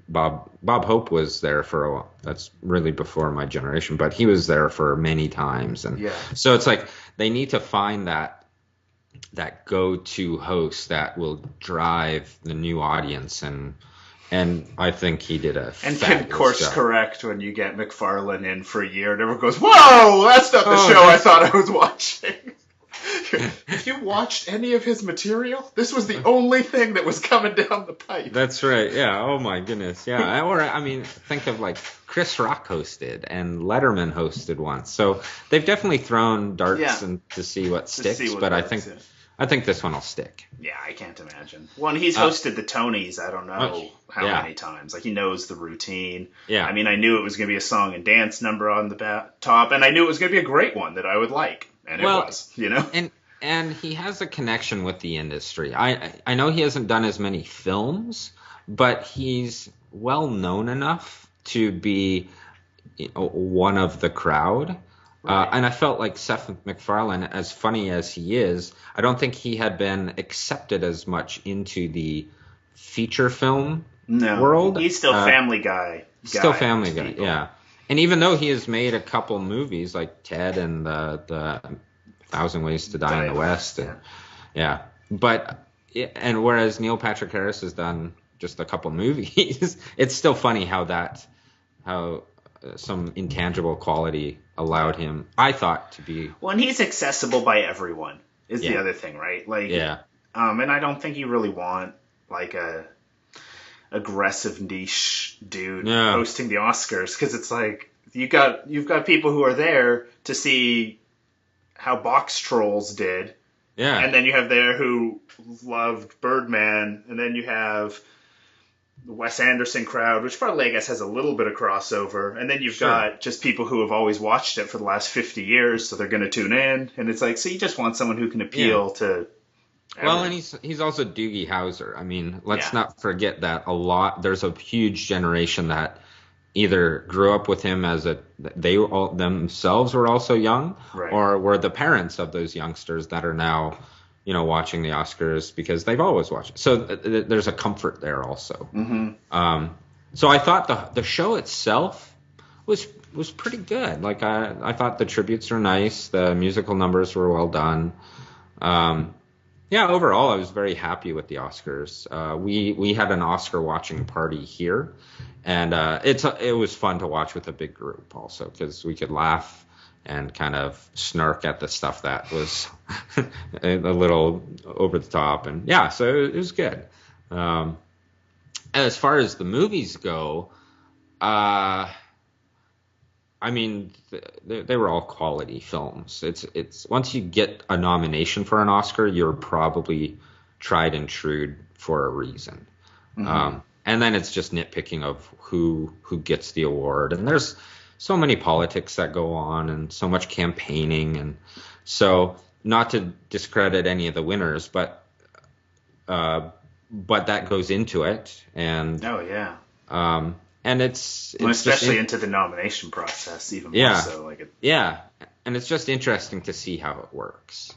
Bob Hope was there for a while. That's really before my generation, but he was there for many times, and so it's like they need to find that go-to host that will drive the new audience, and I think he did a and can course job. Correct when you get McFarlane in for a year and everyone goes, whoa, that's not the show I thought I was watching. If you watched any of his material, this was the only thing that was coming down the pipe. That's right. Yeah. Oh my goodness. Yeah. Or I mean, think of like Chris Rock hosted and Letterman hosted once. So they've definitely thrown darts and to see what sticks. But I think I think this one will stick. Yeah, I can't imagine. Well, and he's hosted the Tonys, I don't know how many times. Like, he knows the routine. Yeah. I mean, I knew it was going to be a song and dance number on the top, and I knew it was going to be a great one that I would like. And it was, you know? And he has a connection with the industry. I know he hasn't done as many films, but he's well known enough to be one of the crowd. Right. And I felt like Seth MacFarlane, as funny as he is, I don't think he had been accepted as much into the feature film world. He's still Family Guy. Still Family Guy, yeah. And even though he has made a couple movies like Ted and the 1,000 Ways to Die in the West, and whereas Neil Patrick Harris has done just a couple movies, it's still funny how some intangible quality allowed him, I thought, to be. Well, and he's accessible by everyone is the other thing, right? Like, and I don't think you really want like a aggressive niche dude hosting the Oscars, because it's like you've got people who are there to see how Box Trolls did, and then you have there who loved Birdman, and then you have the Wes Anderson crowd, which probably, I guess, has a little bit of crossover. And then you've got just people who have always watched it for the last 50 years, so they're going to tune in. And it's like, so you just want someone who can appeal to everyone. Well, and he's also Doogie Howser. I mean, let's not forget that there's a huge generation that either grew up with him as they all themselves were also young, or were the parents of those youngsters that are now, watching the Oscars because they've always watched it. So there's a comfort there also. Mm-hmm. So I thought the show itself was pretty good. Like I thought the tributes were nice. The musical numbers were well done. Overall I was very happy with the Oscars. We had an Oscar watching party here, and it was fun to watch with a big group also, because we could laugh and kind of snark at the stuff that was a little over the top. And so it was good. As far as the movies go, I mean, they were all quality films. It's once you get a nomination for an Oscar, you're probably tried and true for a reason. Mm-hmm. And then it's just nitpicking of who gets the award. And there's so many politics that go on and so much campaigning. And so, not to discredit any of the winners, but that goes into it. And and it's especially into the nomination process, even more so. And it's just interesting to see how it works,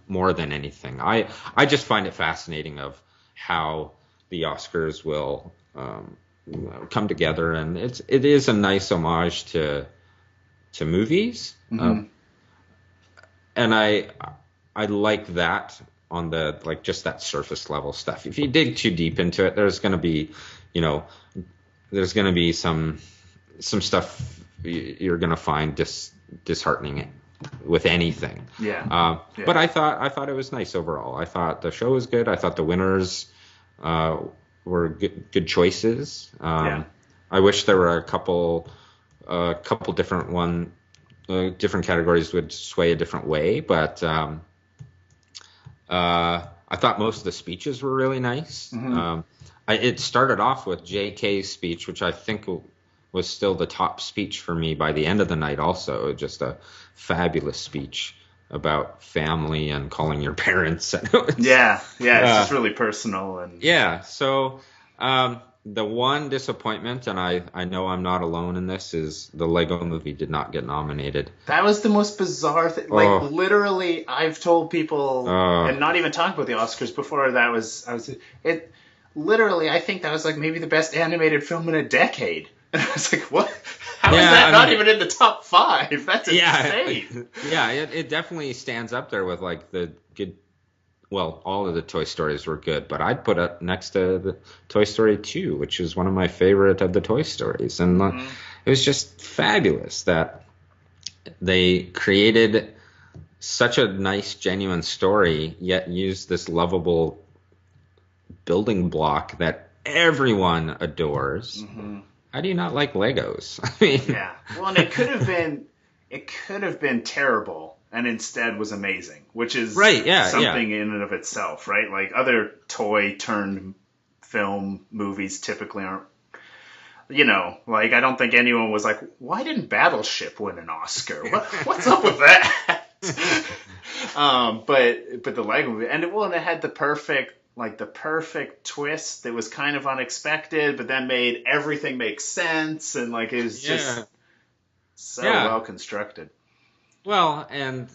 more than anything. I just find it fascinating of how the Oscars will come together, and it is a nice homage to movies, and I like that on the just that surface level stuff. If you dig too deep into it, there's going to be some stuff you're going to find disheartening with anything. But I thought it was nice overall. I thought the show was good. I thought the winners were good choices. I wish there were a couple different different categories would sway a different way, but I thought most of the speeches were really nice. Mm-hmm. It started off with J.K.'s speech, which I think was still the top speech for me by the end of the night. Also, just a fabulous speech about family and calling your parents. It's just really personal. And so the one disappointment, and I know I'm not alone in this, is the Lego Movie did not get nominated. That was the most bizarre thing. Like, literally, I've told people, and not even talking about the Oscars before, literally, I think that was like maybe the best animated film in a decade. And I was like, what? How is that not even in the top 5? That's insane. It definitely stands up there with like the good. Well, all of the Toy Stories were good, but I'd put it next to the Toy Story 2, which is one of my favorite of the Toy Stories. And it was just fabulous that they created such a nice, genuine story, yet used this lovable building block that everyone adores. Mm-hmm. How do you not like Legos? I mean, well, and it could have been terrible. and instead was amazing, which is Right, yeah, something in and of itself, right? Like other toy turned film movies typically aren't, like I don't think anyone was like, why didn't Battleship win an Oscar? What's up with that? But the Lego movie, and it had the perfect twist that was kind of unexpected, but then made everything make sense, and like it was just so well constructed. Well, and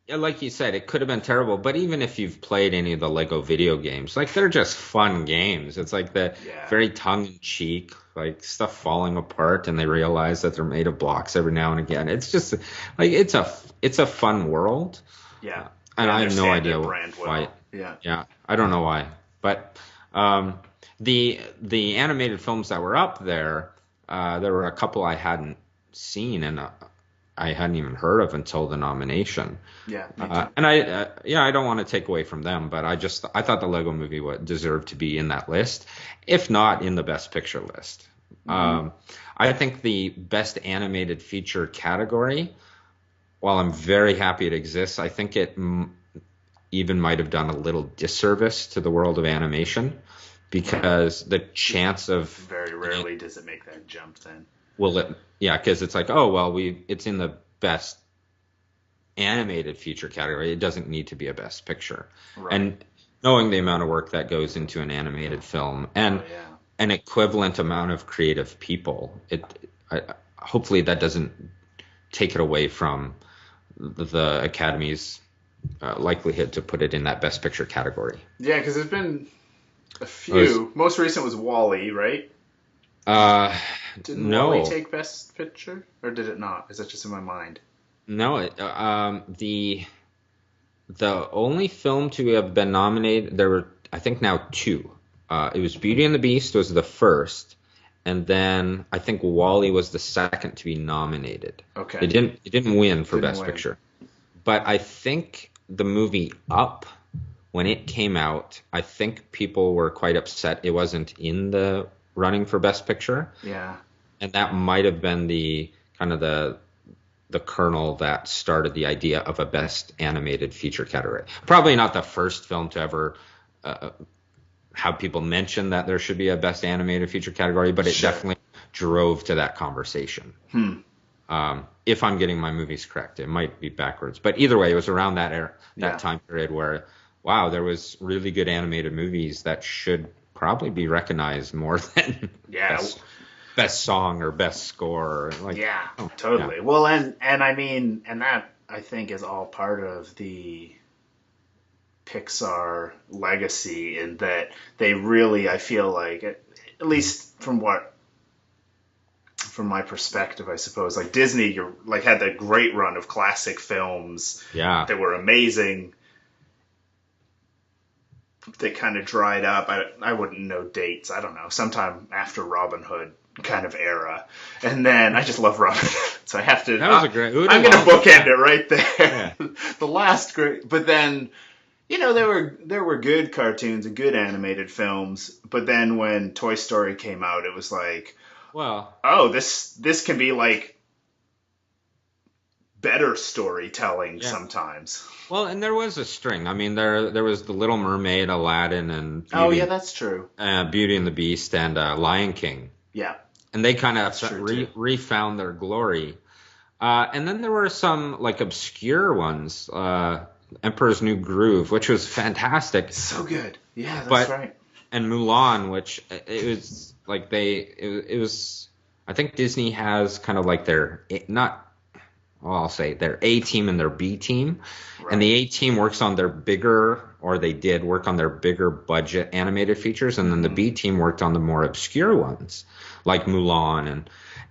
like you said, it could have been terrible, but even if you've played any of the Lego video games, like they're just fun games. It's like the very tongue-in-cheek, like stuff falling apart, and they realize that they're made of blocks every now and again. It's just like it's a fun world. Yeah, and I have no idea why. Yeah, I don't know why, but the animated films that were up there, there were a couple I hadn't seen and I hadn't even heard of until the nomination. Yeah, and I don't want to take away from them, but I thought the Lego Movie deserved to be in that list, if not in the Best Picture list. Mm-hmm. I think the Best Animated Feature category, while I'm very happy it exists, I think it even might have done a little disservice to the world of animation, because the chance of very rarely does it make that jump then. Because it's like, oh, well, it's in the Best Animated Feature category. It doesn't need to be a Best Picture. Right. And knowing the amount of work that goes into an animated film and an equivalent amount of creative people, hopefully that doesn't take it away from the Academy's likelihood to put it in that Best Picture category. Yeah, because there's been a few. Most recent was WALL-E, right? Didn't WALL-E take Best Picture, or did it not? Is that just in my mind? No, the only film to have been nominated, there were, I think, now two. It was Beauty and the Beast was the first, and then I think WALL-E was the second to be nominated. Okay. It didn't win for Best Picture, but I think the movie Up, when it came out, I think people were quite upset it wasn't in the running for Best Picture. Yeah. And that might have been the kind of the kernel that started the idea of a Best Animated Feature category. Probably not the first film to ever have people mention that there should be a Best Animated Feature category, but it definitely drove to that conversation. If I'm getting my movies correct, it might be backwards, but either way, it was around that time period where, wow, there was really good animated movies that should probably be recognized more than best song or best score. Totally. Yeah. Well, and I mean, and that I think is all part of the Pixar legacy, in that they really, I feel like, at least from my perspective, I suppose, like Disney, had that great run of classic films that were amazing. They kind of dried up. I wouldn't know dates. I don't know. Sometime after Robin Hood kind of era. And then I just love Robin Hood. So I have to. That was a great. I'm going to bookend it right there. Yeah. The last great. But then, there were good cartoons and good animated films. But then when Toy Story came out, it was like, well, oh, this can be like better storytelling sometimes. Well, and there was a string. I mean, there was The Little Mermaid, Aladdin, and that's true. Beauty and the Beast, and Lion King. Yeah, and they kind of refound their glory. And then there were some like obscure ones, Emperor's New Groove, which was fantastic. So good. Yeah, that's right. And Mulan, which it was like it was. I think Disney has kind of like their I'll say their A team and their B team. Right. And the A team works on their bigger, or they did work on their bigger budget animated features. And then the B team worked on the more obscure ones like Mulan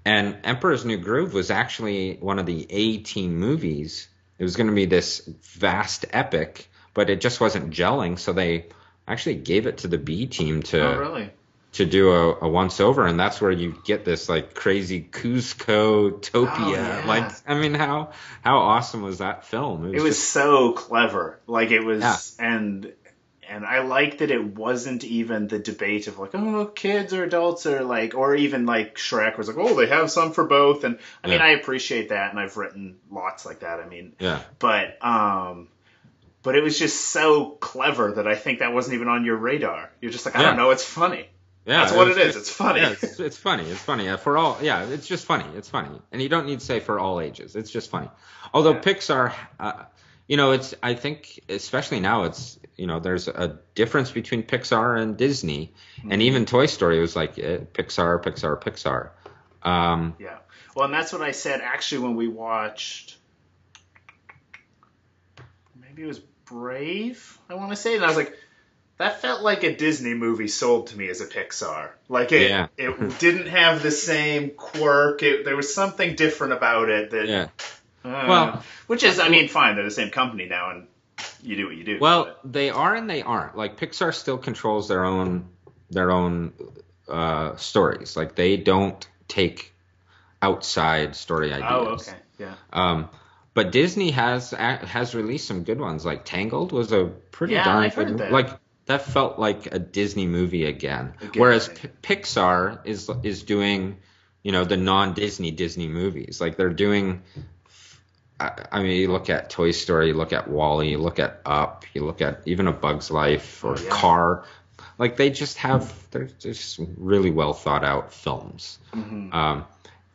and Emperor's New Groove was actually one of the A team movies. It was going to be this vast epic, but it just wasn't gelling. So they actually gave it to the B team to do a once over, and that's where you get this like crazy Cusco-topia. Like, I mean, how awesome was that film? It was so clever. Like it was, and And I like that it wasn't even the debate of like, oh, kids or adults or like, or even like Shrek was like, oh, they have some for both. And I mean, I appreciate that, and I've written lots like that. I mean, but it was just so clever that I think that wasn't even on your radar. You're just like, I don't know, it's funny. Yeah, that's what it is. It's funny. Yeah, it's funny. It's funny for all. Yeah, it's just funny. It's funny, and you don't need to say for all ages. It's just funny. Although Pixar, it's. I think especially now, it's there's a difference between Pixar and Disney, and even Toy Story was like Pixar, Pixar, Pixar. Yeah. Well, and that's what I said actually when we watched. Maybe it was Brave, I want to say, and I was like, that felt like a Disney movie sold to me as a Pixar. Like it didn't have the same quirk. There was something different about it that, which is, I mean, fine. They're the same company now, and you do what you do. Well, they are and they aren't. Like Pixar still controls their own stories. Like they don't take outside story ideas. Oh, okay, yeah. But Disney has released some good ones. Like Tangled was a pretty darn good movie. Like that felt like a Disney movie again. Whereas Pixar is doing, the non-Disney Disney movies. Like they're doing. I mean, you look at Toy Story, you look at WALL-E, you look at Up, you look at even A Bug's Life or Car. Like they're just really well thought out films. Mm-hmm.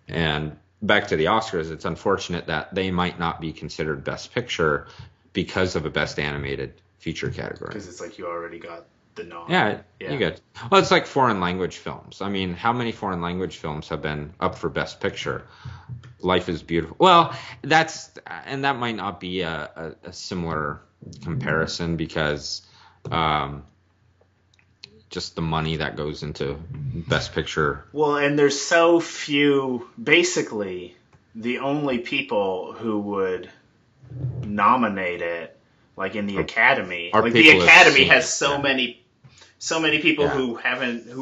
And back to the Oscars, it's unfortunate that they might not be considered Best Picture because of a Best Animated Feature category. Because it's like you already got the nod. Yeah, you get. Well, it's like foreign language films. I mean, how many foreign language films have been up for Best Picture? Life is Beautiful. Well, that might not be a similar comparison because just the money that goes into Best Picture. Well, and there's so few. Basically, the only people who would nominate it, like in the Academy, like the Academy has so many people who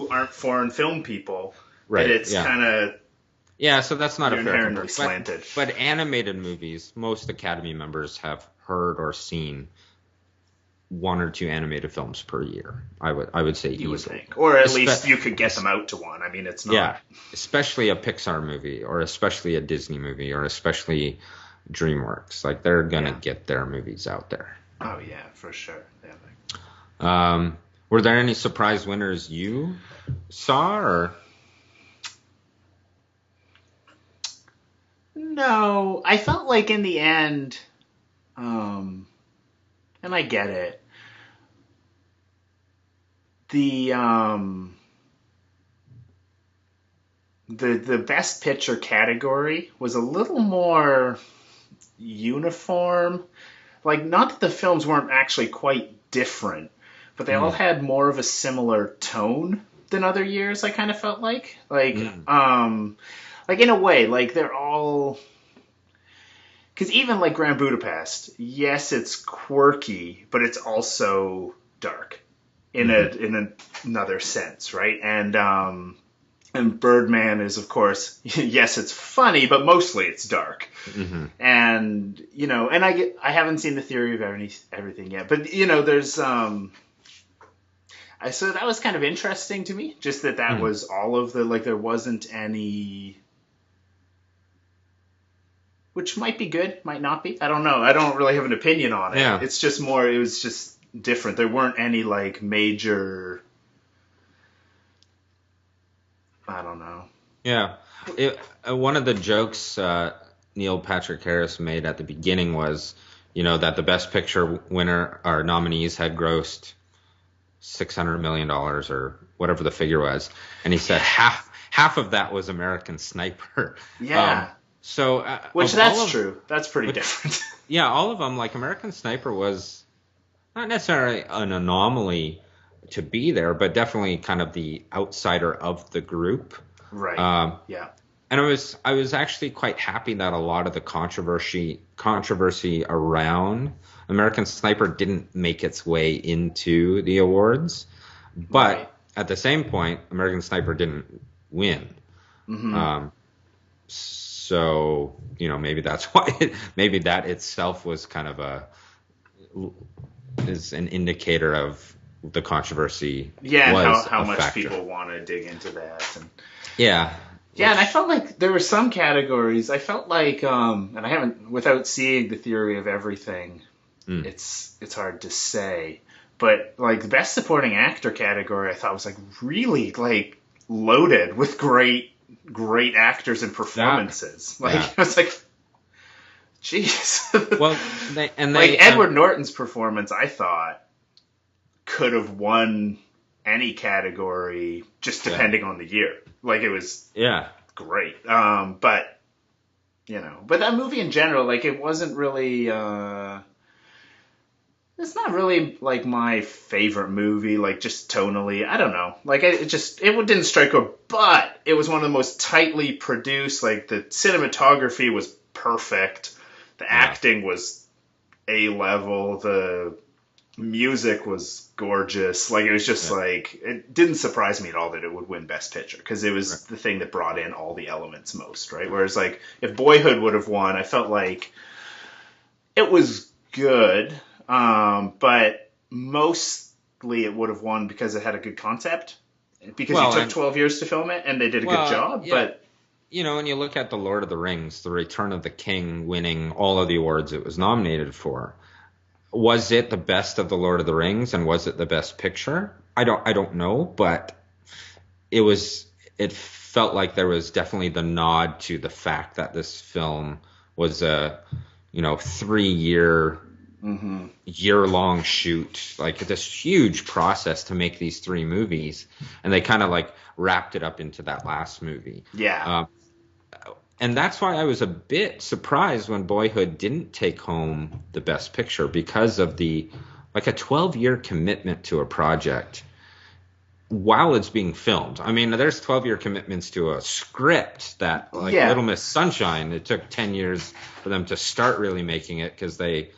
aren't foreign film people, right? That it's kind of so that's not a fair inherently slanted. But animated movies, most Academy members have heard or seen one or two animated films per year. I would say you would think, or at least you could get them out to one. I mean, it's not. Yeah, especially a Pixar movie, or especially a Disney movie, or especially DreamWorks. Like they're gonna get their movies out there. Oh yeah, for sure. Yeah. Were there any surprise winners you saw, or? No, I felt like in the end, and I get it. The Best Picture category was a little more uniform. Like, not that the films weren't actually quite different, but they all had more of a similar tone than other years, I kind of felt like. Like in a way, like they're all... Because even like Grand Budapest, yes, it's quirky, but it's also dark in another sense, right? And Birdman is, of course, yes, it's funny, but mostly it's dark. Mm-hmm. And and I haven't seen The Theory of Everything yet, but there's so that was kind of interesting to me, just that was all of the, like, there wasn't any. Which might be good, might not be. I don't know. I don't really have an opinion on it. Yeah. It's just more, it was just different. There weren't any, like, major... I don't know. Yeah. One of the jokes Neil Patrick Harris made at the beginning was, that the Best Picture winner or nominees had grossed $600 million or whatever the figure was. And he said half of that was American Sniper. Yeah. So, which that's true. That's pretty different. Yeah, all of them, like American Sniper was not necessarily an anomaly to be there, but definitely kind of the outsider of the group. Right. Yeah. And I was actually quite happy that a lot of the controversy around American Sniper didn't make its way into the awards, but at the same point, American Sniper didn't win. Mm-hmm. So, maybe that's why maybe that itself was kind of is an indicator of the controversy Yeah, was and how a much factor. people want to dig into that. And Yeah. yeah, and I felt like there were some categories. I felt like, and I haven't, without seeing The Theory of Everything, it's hard to say. But like the Best Supporting Actor category, I thought was like really like loaded with great actors and performances. I was like, jeez. Well, Edward Norton's performance, I thought, could have won any category just depending on the year. Like, it was great. But that movie in general, like, it wasn't really, it's not really like my favorite movie, like just tonally. I don't know. Like, it didn't strike a, but it was one of the most tightly produced, like the cinematography was perfect. The acting was A-level. The music was gorgeous. Like, it was just like, it didn't surprise me at all that it would win Best Picture, because it was the thing that brought in all the elements most, right? Whereas, like, if Boyhood would have won, I felt like it was good, but mostly it would have won because it had a good concept, because it took 12 years to film it, and they did a good job, but... You know, when you look at The Lord of the Rings, The Return of the King winning all of the awards it was nominated for, was it the best of The Lord of the Rings, and was it the best picture? I don't know, but it felt like there was definitely the nod to the fact that this film was a 3-year year-long shoot, like this huge process to make these 3 movies, and they kind of like wrapped it up into that last movie. And that's why I was a bit surprised when Boyhood didn't take home the Best Picture, because of a 12-year commitment to a project while it's being filmed. I mean, there's 12-year commitments to a script that, like Little Miss Sunshine, it took 10 years for them to start really making it, because they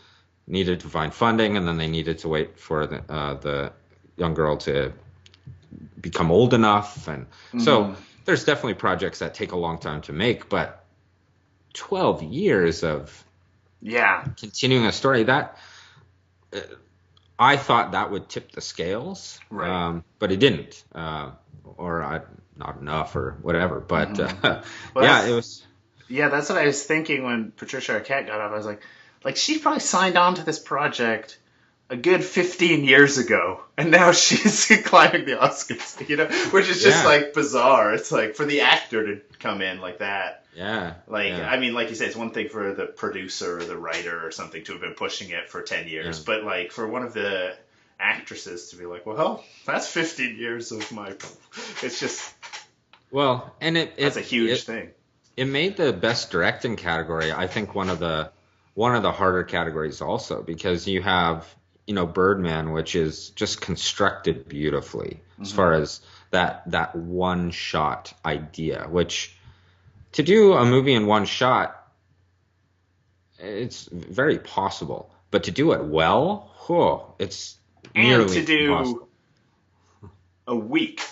needed to find funding, and then they needed to wait for the young girl to become old enough. And so there's definitely projects that take a long time to make, but 12 years of continuing a story, that I thought that would tip the scales, but it didn't, or not enough, or whatever. But it was. Yeah, that's what I was thinking when Patricia Arquette got up. I was like she probably signed on to this project a good 15 years ago, and now she's climbing the Oscars, which is just like bizarre. It's like, for the actor to come in like that. I mean, like you say, it's one thing for the producer or the writer or something to have been pushing it for 10 years, but like for one of the actresses to be like, well, that's 15 years of my, it's just, and that's a huge thing. It made the Best Directing category, I think, one of the harder categories also, because you have, Birdman, which is just constructed beautifully as far as that one shot idea, which, to do a movie in one shot, it's very possible, but to do it well, it's nearly impossible. A week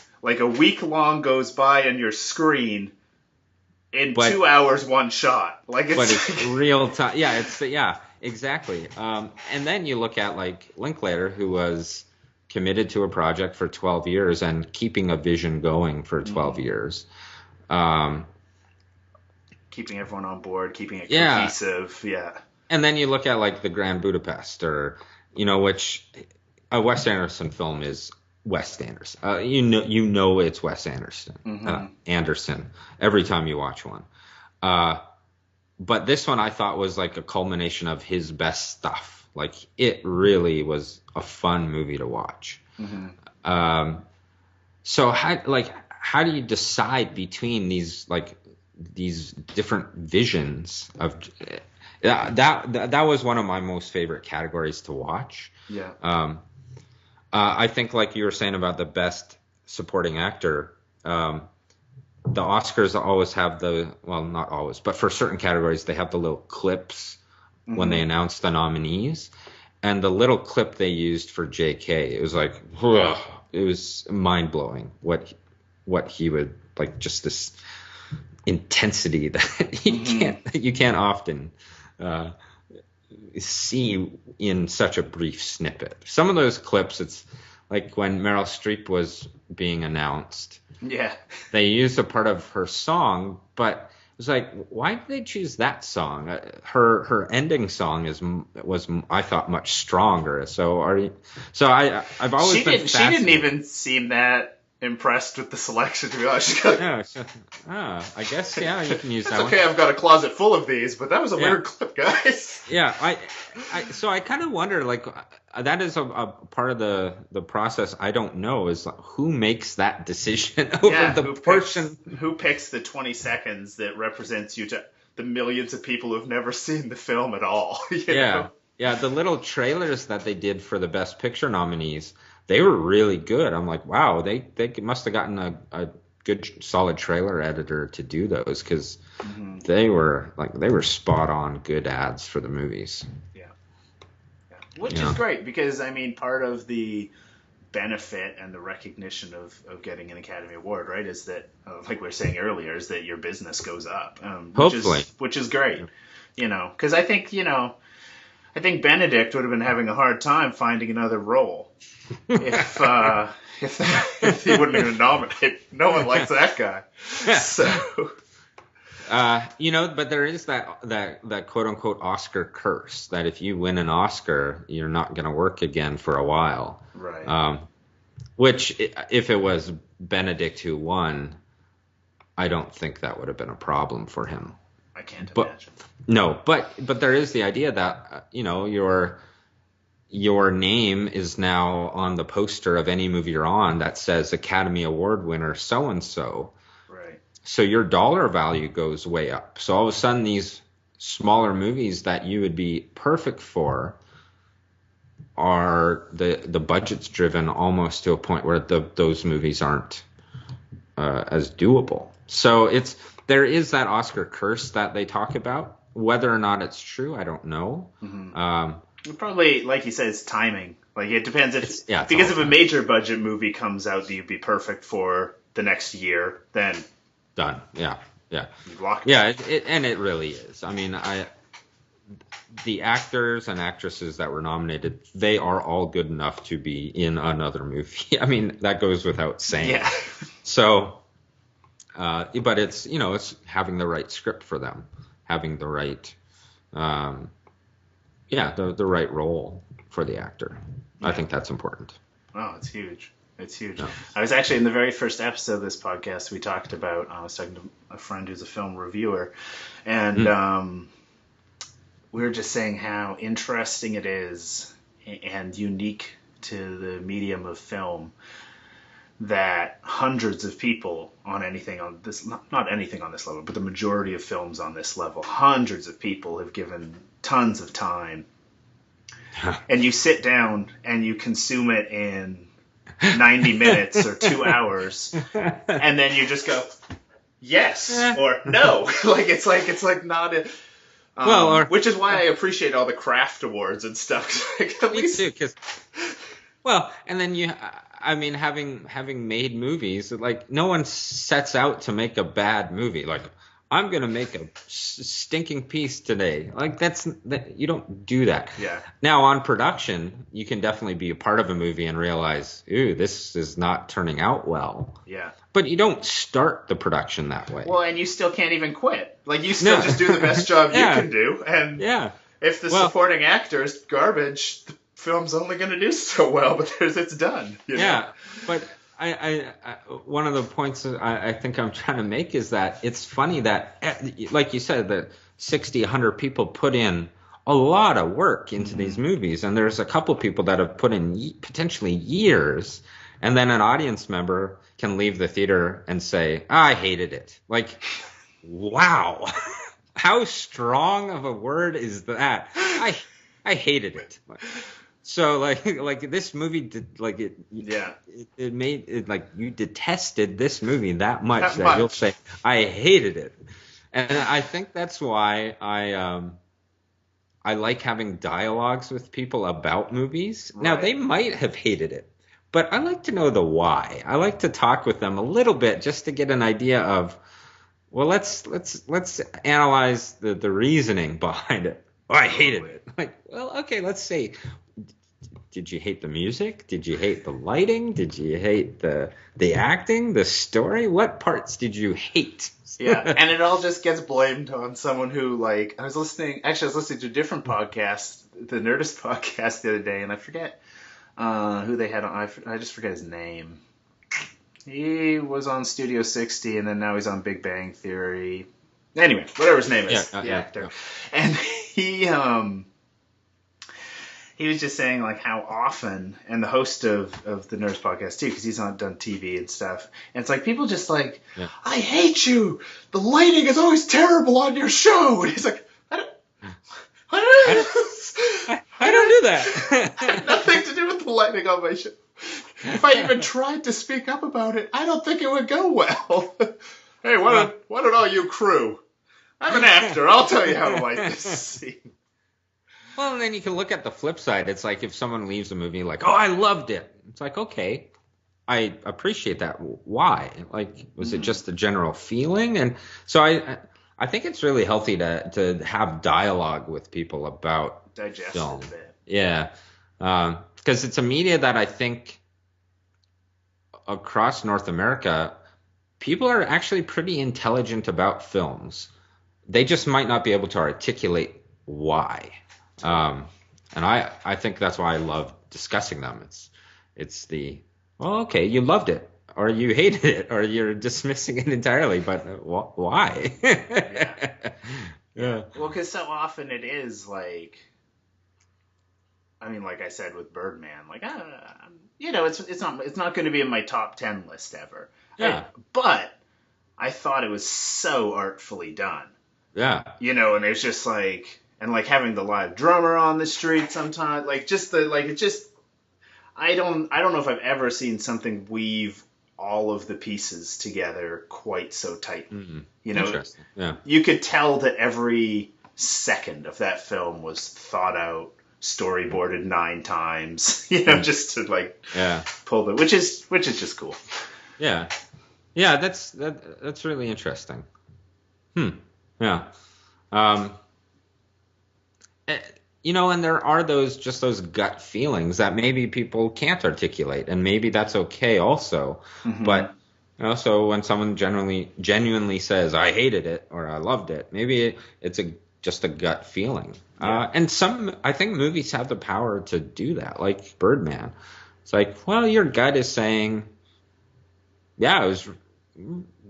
long goes by on your screen in 2 hours, one shot. It's real time. Exactly. And then you look at like Linklater, who was committed to a project for 12 years and keeping a vision going for 12 years. Keeping everyone on board, keeping it cohesive. And then you look at like The Grand Budapest, or, which a Wes Anderson film is Wes Anderson. It's Wes Anderson. Anderson every time you watch one. But this one I thought was like a culmination of his best stuff. Like, it really was a fun movie to watch. So how do you decide between these different visions of that was one of my most favorite categories to watch. I think, like you were saying about the Best Supporting Actor, the Oscars always have not always, but for certain categories, they have the little clips when they announce the nominees. And the little clip they used for JK, it was like, it was mind-blowing what he would, like, just this intensity that you can't often see in such a brief snippet. Some of those clips, it's like when Meryl Streep was being announced. Yeah. They used a part of her song, but it was like, why did they choose that song? Her ending song was I thought much stronger. So I've always been she didn't even seem that impressed with the selection, to be honest. I guess you can use that. Okay, one. I've got a closet full of these, but that was a weird clip, guys. Yeah, so I kind of wonder, like, that is a part of the process I don't know, is who makes that decision over the person who picks the 20 seconds that represents you to the millions of people who've never seen the film at all. You know? Yeah, the little trailers that they did for the Best Picture nominees, they were really good. I'm like, wow, they must have gotten a good solid trailer editor to do those, because they were spot on good ads for the movies. Yeah. Which is great, because I mean, part of the benefit and the recognition of getting an Academy Award, right, is that, like we were saying earlier, is that your business goes up. Hopefully, which is great. You know, because I think Benedict would have been having a hard time finding another role if he wouldn't even nominate. No one likes that guy. So, but there is that quote unquote Oscar curse, that if you win an Oscar, you're not going to work again for a while. Right. Which, if it was Benedict who won, I don't think that would have been a problem for him. I can't imagine. No, but there is the idea that your name is now on the poster of any movie you're on that says Academy Award winner so and so. Right. So your dollar value goes way up. So all of a sudden, these smaller movies that you would be perfect for are the budget's driven almost to a point where those movies aren't as doable. So there is that Oscar curse that they talk about. Whether or not it's true, I don't know. Probably, like you said, it's timing. Like, it depends because if a major budget movie comes out that you'd be perfect for the next year, then done. Yeah. You'd lock it. Yeah, it really is. I mean, the actors and actresses that were nominated, they are all good enough to be in another movie. I mean, that goes without saying. Yeah. So, but it's having the right script for them, having the right, the right role for the actor. Yeah. I think that's important. Oh, it's huge. It's huge. No. I was actually in the very first episode of this podcast. We talked about. I was talking to a friend who's a film reviewer, and we were just saying how interesting it is and unique to the medium of film that hundreds of people on anything on this, not anything on this level, but the majority of films on this level, hundreds of people have given tons of time, and you sit down and you consume it in 90 minutes or 2 hours, and then you just go yes or no. It's like not a which is why I appreciate all the craft awards and stuff. Me too, and then having made movies, like, no one sets out to make a bad movie. Like, I'm gonna make a stinking piece today. Like, you don't do that. Yeah. Now, on production, you can definitely be a part of a movie and realize, ooh, this is not turning out well. Yeah. But you don't start the production that way. Well, and you still can't even quit. Like, you still just do the best job you can do. And if the supporting actor is garbage, the film's only going to do so well, but it's done. You know? But I one of the points I think I'm trying to make is that it's funny that, like you said, that 60, 100 people put in a lot of work into these movies, and there's a couple people that have put in potentially years, and then an audience member can leave the theater and say, I hated it. Like, wow. How strong of a word is that? I hated it. So like this movie did, like, it made it, like, you detested this movie that much that you'll say I hated it. And I think that's why I like having dialogues with people about movies. Right. Now, they might have hated it, but I like to know the why. I like to talk with them a little bit just to get an idea of, well, let's analyze the reasoning behind it. Oh, I hated it. Like, well, okay, let's see. Did you hate the music? Did you hate the lighting? Did you hate the acting, the story? What parts did you hate? Yeah, and it all just gets blamed on someone who, like, I was listening to a different podcast, the Nerdist podcast the other day, and I forget who they had on. I just forget his name. He was on Studio 60, and then now he's on Big Bang Theory. Anyway, whatever his name is, the actor. Yeah. And he was just saying, like, how often, and the host of the Nerdist podcast, too, because he's done TV and stuff, and it's like, people just like, I hate you! The lighting is always terrible on your show! And he's like, I don't do that. I had nothing to do with the lighting on my show. If I even tried to speak up about it, I don't think it would go well. Hey, what did all you crew? I'm an actor. I'll tell you how to light this scene. Well, and then you can look at the flip side. It's like if someone leaves a movie like, oh, I loved it. It's like, okay, I appreciate that. Why? Like, was it just a general feeling? And so I think it's really healthy to have dialogue with people about digest film. it a bit. Yeah. Because it's a media that I think across North America, people are actually pretty intelligent about films. They just might not be able to articulate why. And I think that's why I love discussing them. It's okay, you loved it, or you hated it, or you're dismissing it entirely, but why? Yeah. Well, because so often it is like, I mean, like I said with Birdman, like, it's not going to be in my top 10 list ever. Yeah. But I thought it was so artfully done. Yeah. And it's just like, and like having the live drummer on the street sometimes, like I don't know if I've ever seen something weave all of the pieces together quite so tight. Mm-hmm. Interesting. Yeah. You could tell that every second of that film was thought out, storyboarded 9 times, just to like pull the, which is just cool. Yeah. Yeah, that's really interesting. Yeah. And there are those gut feelings that maybe people can't articulate, and maybe that's okay also. Mm-hmm. But so when someone genuinely says, I hated it or I loved it, maybe it's just a gut feeling. Yeah. And I think movies have the power to do that, like Birdman. It's like, well, your gut is saying, yeah, it was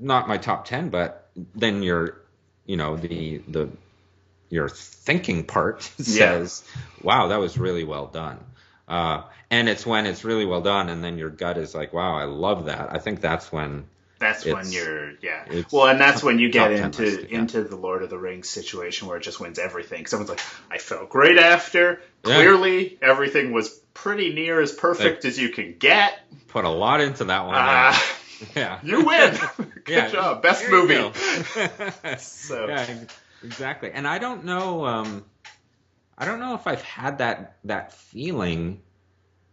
not my top 10, but then your thinking part says, wow, that was really well done. And it's when it's really well done, and then your gut is like, wow, I love that. I think that's when you're, well, and that's when you get into the Lord of the Rings situation where it just wins everything. Someone's like, I felt great after. Clearly, everything was pretty near as perfect as you can get. Put a lot into that one. Yeah. You win. Good job. Best movie. So. Yeah, exactly. And I don't know if I've had that feeling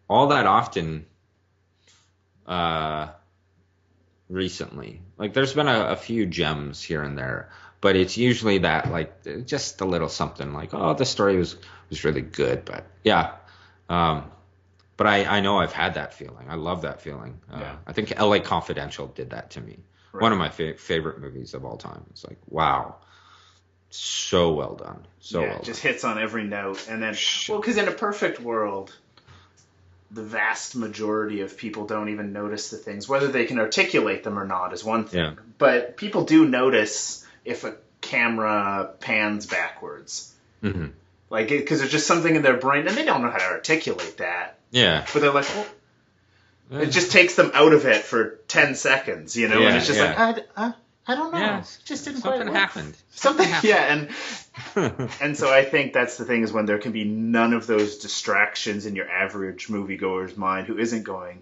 all that often recently. Like, there's been a few gems here and there, but it's usually that, like, just a little something like, oh, the story was really good, but yeah. But I know I've had that feeling. I love that feeling. I think LA Confidential did that to me. Right. One of my favorite movies of all time. It's like, wow, so well done. It just hits on every note. And then, because in a perfect world, the vast majority of people don't even notice the things. Whether they can articulate them or not is one thing. Yeah. But people do notice if a camera pans backwards. Mm-hmm. Like, because there's just something in their brain, and they don't know how to articulate that. Yeah. But they're like, well, it just takes them out of it for 10 seconds, and it's just like, I don't know. Yeah, it just didn't quite work. Something happened. Yeah, and so I think that's the thing, is when there can be none of those distractions in your average moviegoer's mind who isn't going,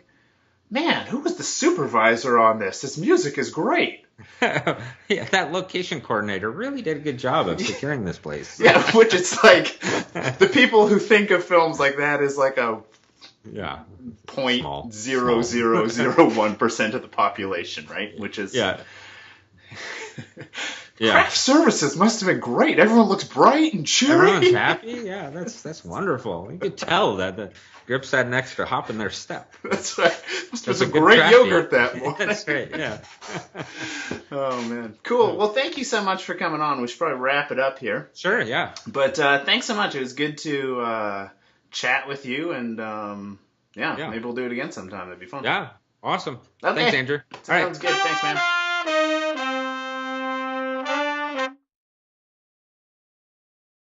man, who was the supervisor on this? This music is great. Yeah, that location coordinator really did a good job of securing this place. Yeah, which is like, the people who think of films like that is like a 0.0001% of the population, right? Which is Yeah. Craft services must have been great. Everyone looks bright and cheery. Everyone's happy. Yeah, that's wonderful. You could tell that the grips had an extra hop in their step. That's right. Must have That's a been good great craft yogurt beer. that morning. That's right. Yeah. Oh, man. Cool. Well, thank you so much for coming on. We should probably wrap it up here. Sure. Yeah. But thanks so much. It was good to chat with you. And, Yeah. maybe we'll do it again sometime. That'd be fun. Yeah. Awesome. Okay. Thanks, Andrew. All right. Sounds good. Thanks, man.